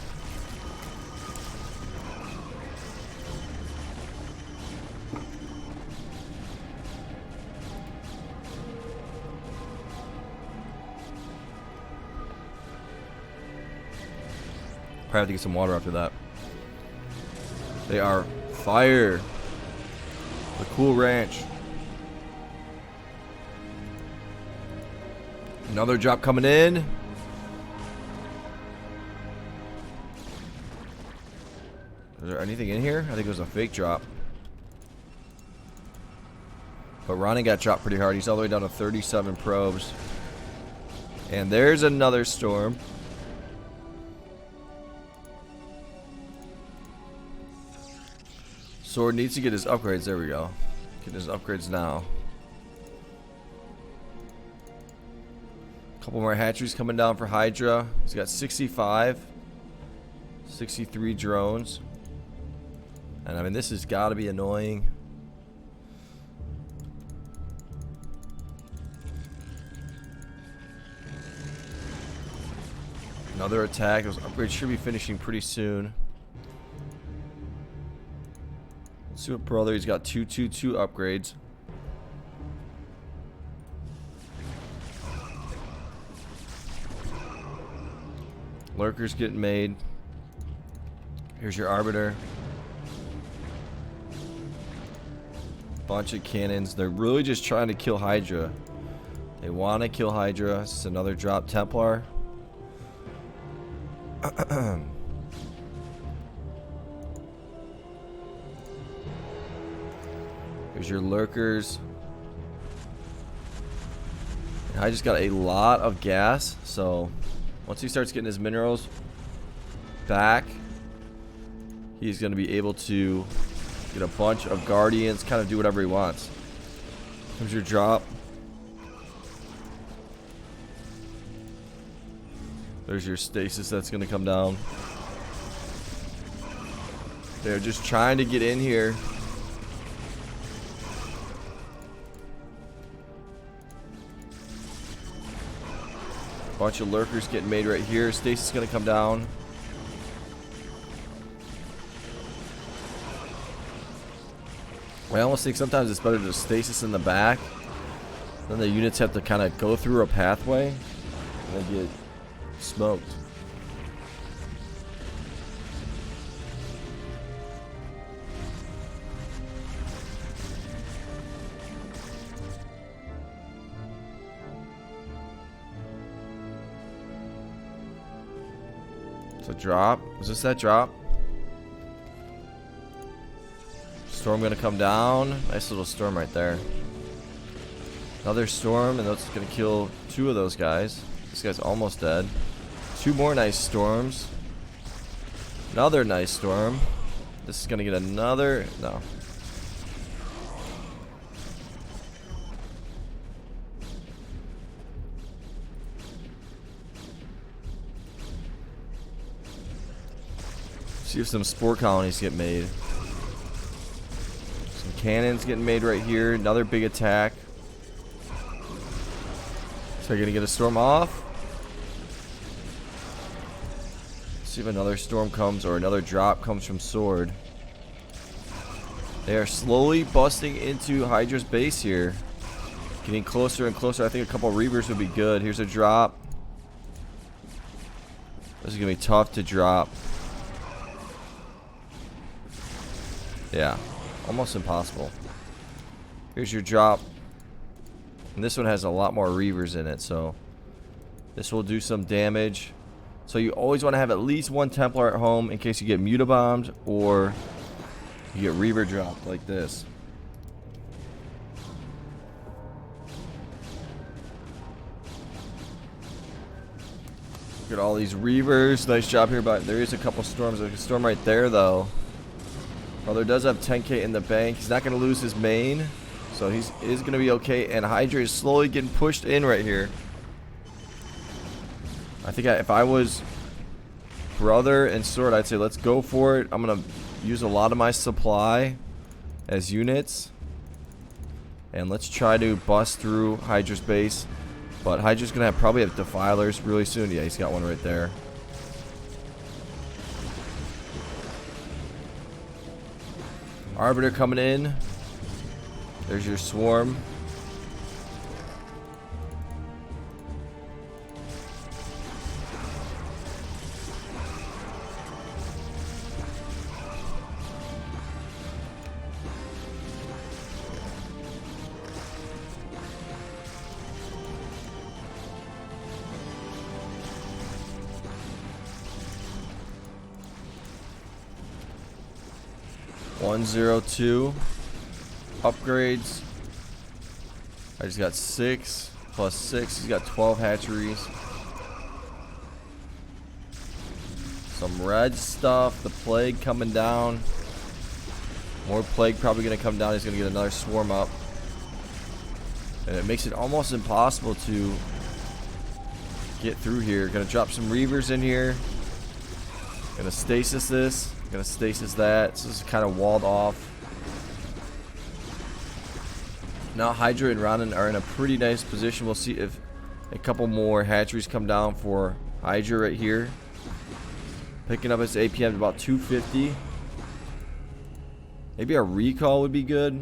Probably have to get some water after that. They are fire. The Cool Ranch. Another drop coming in. Is there anything in here? I think it was a fake drop. But Ronin got dropped pretty hard. He's all the way down to 37 probes. And there's another storm. Sword needs to get his upgrades. There we go. Get his upgrades now. Couple more hatcheries coming down for Hydra. He's got 65. 63 drones. And I mean, this has got to be annoying. Another attack. Those upgrades should be finishing pretty soon. Let's see what brother. He's got 222 upgrades. Lurkers getting made. Here's your Arbiter. Bunch of cannons. They're really just trying to kill Hydra. They want to kill Hydra. This is another drop Templar. Here's your Lurkers. I just got a lot of gas, so once he starts getting his minerals back, he's going to be able to get a bunch of Guardians, kind of do whatever he wants. Here's your drop. There's your stasis that's going to come down. They're just trying to get in here. Bunch of Lurkers getting made right here. Stasis is going to come down. I almost think sometimes it's better to stasis in the back. Then the units have to kind of go through a pathway and they get smoked. It's a drop. Is this that drop? Storm gonna come down. Nice little storm right there. Another storm, and that's gonna kill 2 of those guys. This guy's almost dead. 2 more nice storms. Another nice storm. This is gonna get another. No. See if some spore colonies get made. Some cannons getting made right here. Another big attack. So they're gonna get a storm off. See if another storm comes or another drop comes from Sword. They are slowly busting into Hydra's base here. Getting closer and closer. I think a couple Reavers would be good. Here's a drop. This is gonna be tough to drop. Yeah, almost impossible. Here's your drop. And this one has a lot more Reavers in it, so this will do some damage. So you always want to have at least 1 Templar at home in case you get mutabombed or you get Reaver dropped like this. Look at all these Reavers. Nice job here, but there is a couple storms. There's a storm right there, though. Brother does have 10k in the bank. He's not going to lose his main, so he is going to be okay. And Hydra is slowly getting pushed in right here. I think if I was Brother and Sword, I'd say let's go for it. I'm going to use a lot of my supply as units. And let's try to bust through Hydra's base. But Hydra's going to probably have Defilers really soon. Yeah, he's got one right there. Arbiter coming in. There's your swarm. 102 upgrades. I just got 6 plus 6. He's got 12 hatcheries. Some red stuff. The plague coming down. More plague probably going to come down. He's going to get another swarm up. And it makes it almost impossible to get through here. Going to drop some reavers in here. Going to stasis this. Going to stasis that. So this is kind of walled off. Now Hydra and Ronin are in a pretty nice position. We'll see if a couple more hatcheries come down for Hydra right here. Picking up his APM to about 250. Maybe a recall would be good.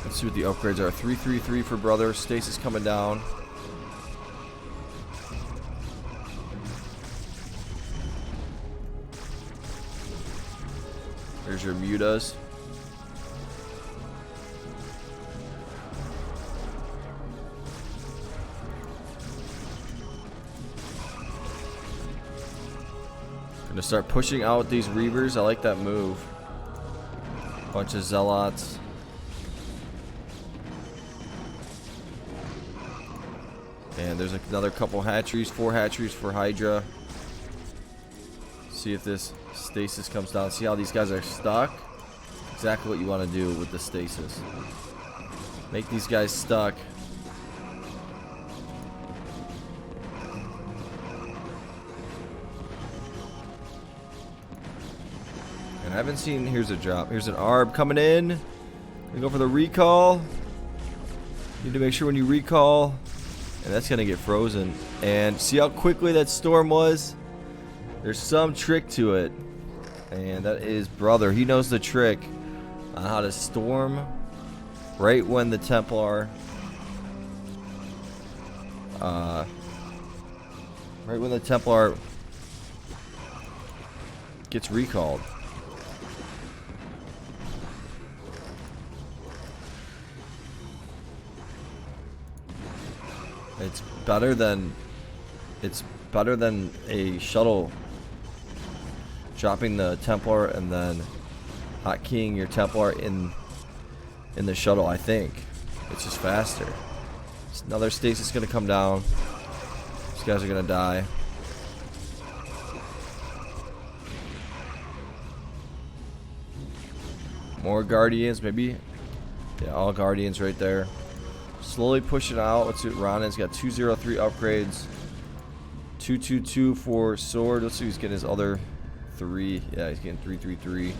Let's see what the upgrades are. 333 for brother. Stasis coming down. There's your mutas. Gonna start pushing out these reavers. I like that move. Bunch of zealots. And there's another couple hatcheries. 4 hatcheries for Hydra. See if this stasis comes down. See how these guys are stuck? Exactly what you want to do with the stasis. Make these guys stuck. And I haven't seen... Here's a drop. Here's an ARB coming in. We go for the recall. Need to make sure when you recall. And that's going to get frozen. And see how quickly that storm was? There's some trick to it. And that is brother. He knows the trick on how to storm right when the Templar gets recalled. It's better than a shuttle dropping the Templar and then hotkeying your Templar in the shuttle. I think it's just faster. Another stasis gonna come down. These guys are gonna die. More guardians, maybe. Yeah, all guardians right there. Slowly pushing out. Let's see what Ronin's got. 203 upgrades. 222 for sword. Let's see who's getting his other 3. Yeah, he's getting 333.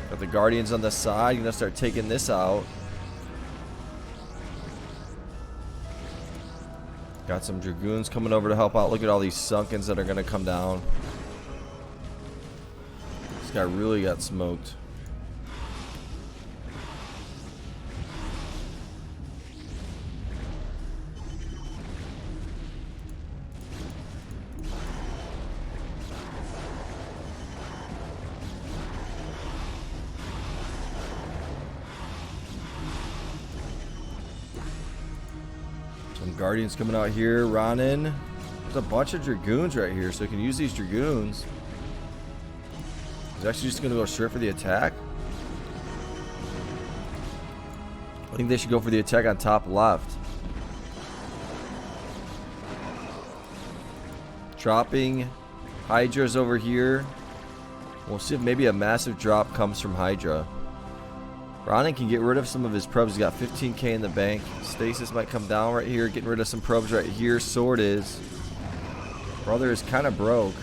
Got the guardians on the side. You're gonna start taking this out. Got some dragoons coming over to help out. Look at all these sunkens that are gonna come down. This guy really got smoked. Some guardians coming out here. Ronin. There's a bunch of dragoons right here, so you can use these dragoons. He's actually just going to go straight for the attack. I think they should go for the attack on top left. Dropping Hydra's over here. We'll see if maybe a massive drop comes from Hydra. Ronin can get rid of some of his probes. He's got 15k in the bank. Stasis might come down right here. Getting rid of some probes right here. Sword is. Brother is kind of broke.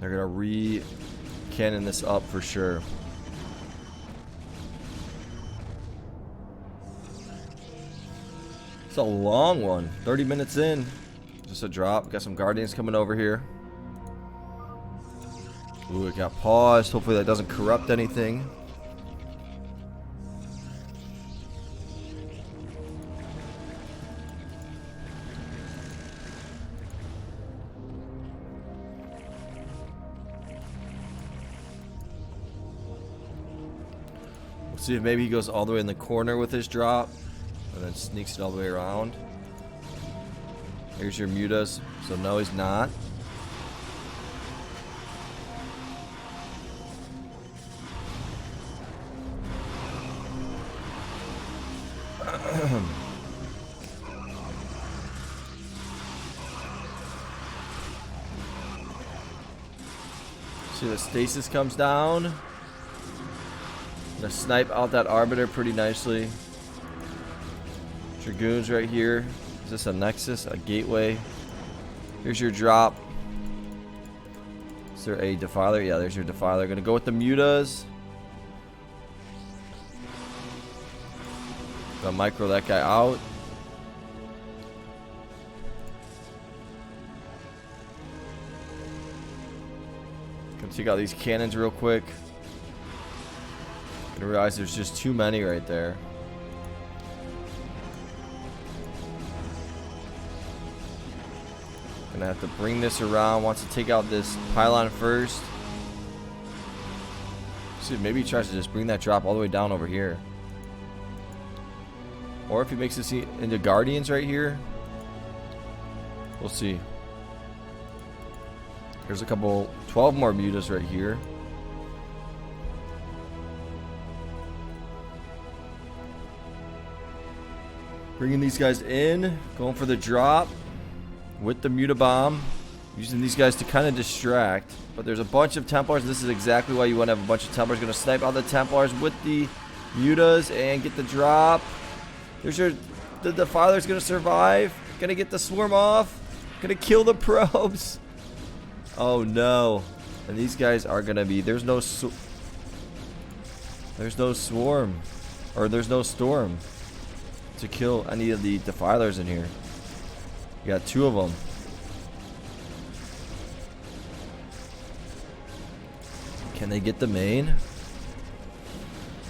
They're going to re-cannon this up for sure. It's a long one. 30 minutes in. Just a drop. Got some guardians coming over here. Ooh, it got paused. Hopefully that doesn't corrupt anything. Let's see if maybe he goes all the way in the corner with his drop and then sneaks it all the way around. Here's your mutas. So no, he's not. See, the stasis comes down. Gonna snipe out that arbiter pretty nicely. Dragoons right here. Is this a nexus? A gateway? Here's your drop. Is there a defiler? Yeah, there's your defiler. Gonna go with the mutas. Gonna micro that guy out. Gonna take out these cannons real quick. Gonna realize there's just too many right there. Gonna have to bring this around. Wants to take out this pylon first. See, maybe he tries to just bring that drop all the way down over here. Or if he makes this into guardians right here. We'll see. There's a couple, 12 more mutas right here. Bringing these guys in, going for the drop with the muta bomb. Using these guys to kind of distract. But there's a bunch of Templars. This is exactly why you want to have a bunch of Templars. Going to snipe out the Templars with the mutas and get the drop. There's your, the defiler's going to survive. Going to get the swarm off. Going to kill the probes. Oh no. And these guys are going to be, there's no swarm. Or there's no storm to kill any of the defilers in here. You got two of them. Can they get the main?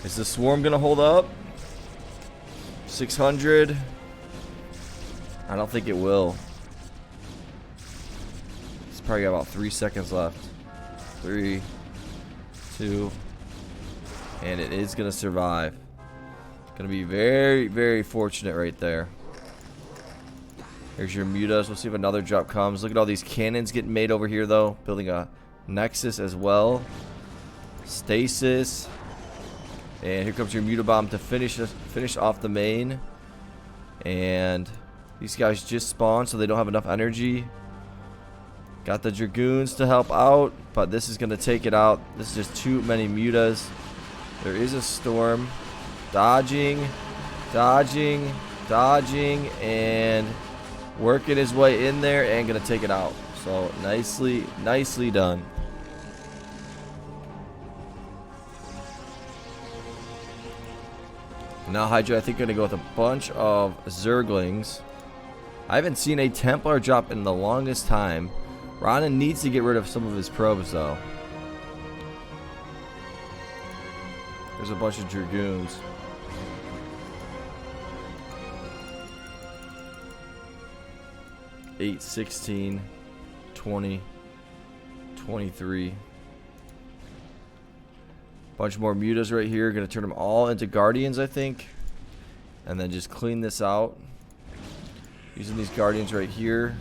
Is the swarm gonna hold up? 600. I don't think it will. It's probably got about 3 seconds left. 3, 2, and it is gonna survive. Gonna be very, very fortunate right there. Here's your mutas. We'll see if another drop comes. Look at all these cannons getting made over here, though. Building a nexus as well. Stasis. And here comes your muta bomb to finish off the main. And these guys just spawned, so they don't have enough energy. Got the dragoons to help out, but this is gonna take it out. This is just too many mutas. There is a storm. Dodging, dodging, dodging, and working his way in there and gonna take it out. So nicely done. Now Hydra, I think, gonna go with a bunch of Zerglings. I haven't seen a Templar drop in the longest time. Ronin needs to get rid of some of his probes though. There's a bunch of Dragoons. Eight, 16, 20, 23. Bunch more mutas right here. Gonna turn them all into guardians, I think. And then just clean this out. Using these guardians right here.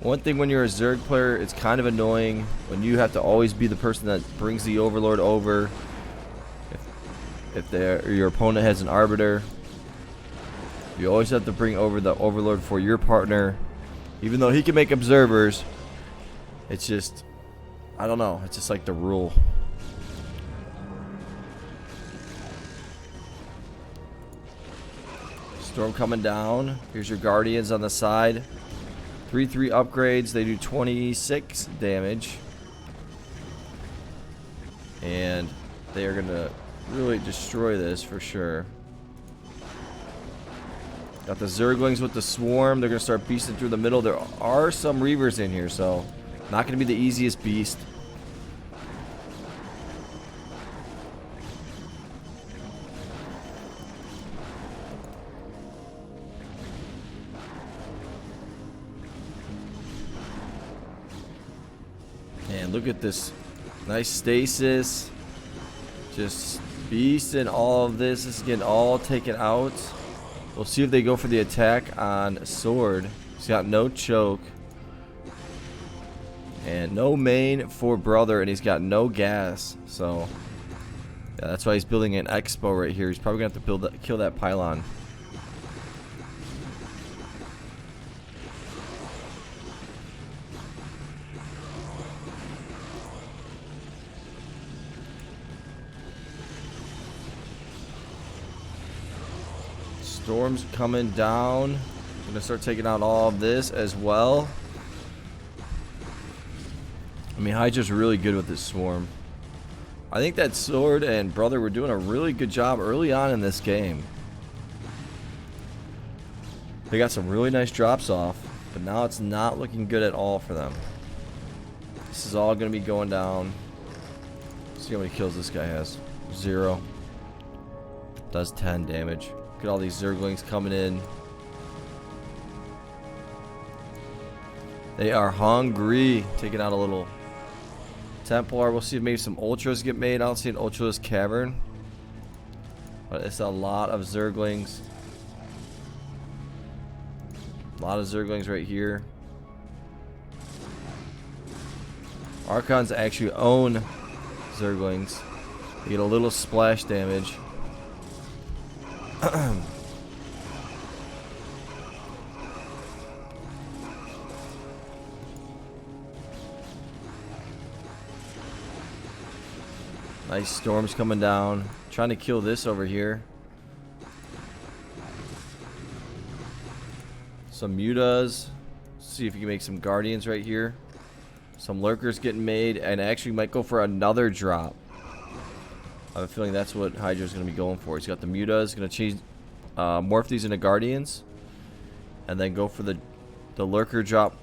One thing when you're a Zerg player, it's kind of annoying when you have to always be the person that brings the Overlord over. If your opponent has an Arbiter. You always have to bring over the Overlord for your partner. Even though he can make observers. It's just, I don't know. It's just like the rule. Storm coming down. Here's your Guardians on the side. 3/3 upgrades. They do 26 damage. And they are going to really destroy this for sure. Got the Zerglings with the swarm. They're going to start beasting through the middle. There are some Reavers in here, so not going to be the easiest beast. And look at this. Nice stasis. Just beasting all of this. This is getting all taken out. We'll see if they go for the attack on Sword. He's got no choke. And no main for Brother, and he's got no gas. So, yeah, that's why he's building an expo right here. He's probably going to have to kill that pylon. Storm's coming down. I'm going to start taking out all of this as well. I mean, Hydra's really good with this swarm. I think that Sword and Brother were doing a really good job early on in this game. They got some really nice drops off, but now it's not looking good at all for them. This is all going to be going down. Let's see how many kills this guy has. 0. Does 10 damage. Look at all these Zerglings coming in. They are hungry. Taking out a little Templar. We'll see if maybe some Ultras get made. I don't see an Ultras Cavern. But it's a lot of Zerglings. A lot of Zerglings right here. Archons actually own Zerglings. They get a little splash damage. Nice storms coming down. Trying to kill this over here. Some mutas. See if you can make some guardians right here. Some lurkers getting made, and actually might go for another drop. I have a feeling that's what Hydra's going to be going for. He's got the mutas. Going to change, morph these into guardians, and then go for the lurker drop.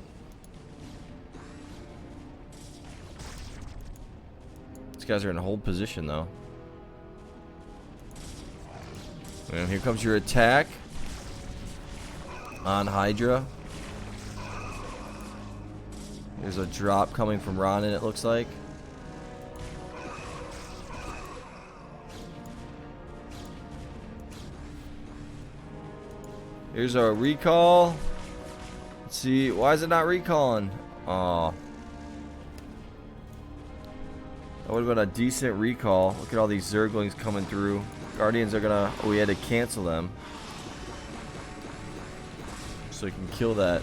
These guys are in a hold position though. And here comes your attack on Hydra. There's a drop coming from Ronin, it looks like. Here's our recall. Let's see, why is it not recalling? Aw. That would have been a decent recall. Look at all these Zerglings coming through. Guardians are gonna... Oh, we had to cancel them. So you can kill that.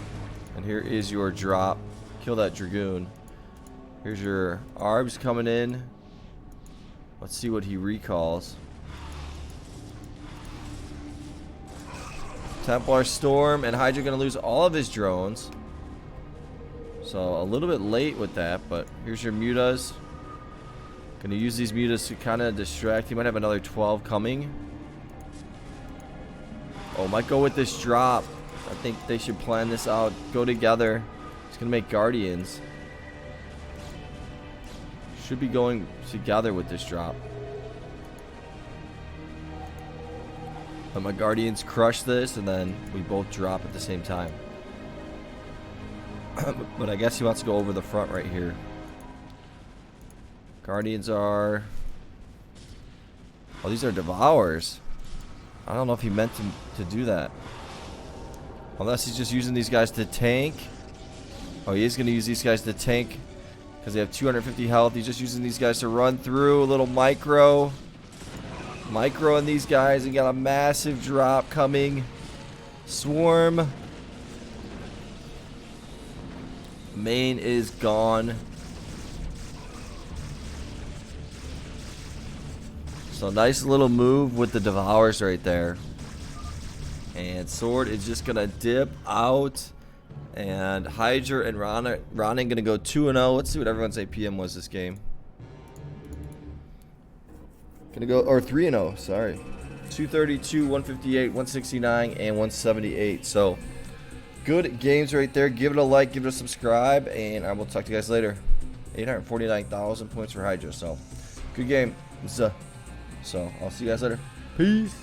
And here is your drop. Kill that Dragoon. Here's your Arbs coming in. Let's see what he recalls. Templar Storm, and Hydra gonna lose all of his drones. So a little bit late with that, but here's your mutas. Gonna use these mutas to kind of distract. He might have another 12 coming. Oh, might go with this drop. I think they should plan this out. Go together. He's gonna make guardians. Should be going together with this drop. Let my guardians crush this, and then we both drop at the same time. But I guess he wants to go over the front right here. Guardians are... Oh, these are Devours. I don't know if he meant to do that. Unless he's just using these guys to tank. Oh, he is going to use these guys to tank because they have 250 health. He's just using these guys to run through. A little micro in these guys, and got a massive drop coming. Swarm. Main is gone. So nice little move with the Devours right there. And Sword is just gonna dip out. And Hydra and Ronin gonna go 2-0. Let's see what everyone's APM was this game. Gonna go, or 3-0, sorry. 232, 158, 169, and 178. So good games right there. Give it a like, give it a subscribe, and I will talk to you guys later. 849,000 points for Hydra. So good game. So I'll see you guys later. Peace.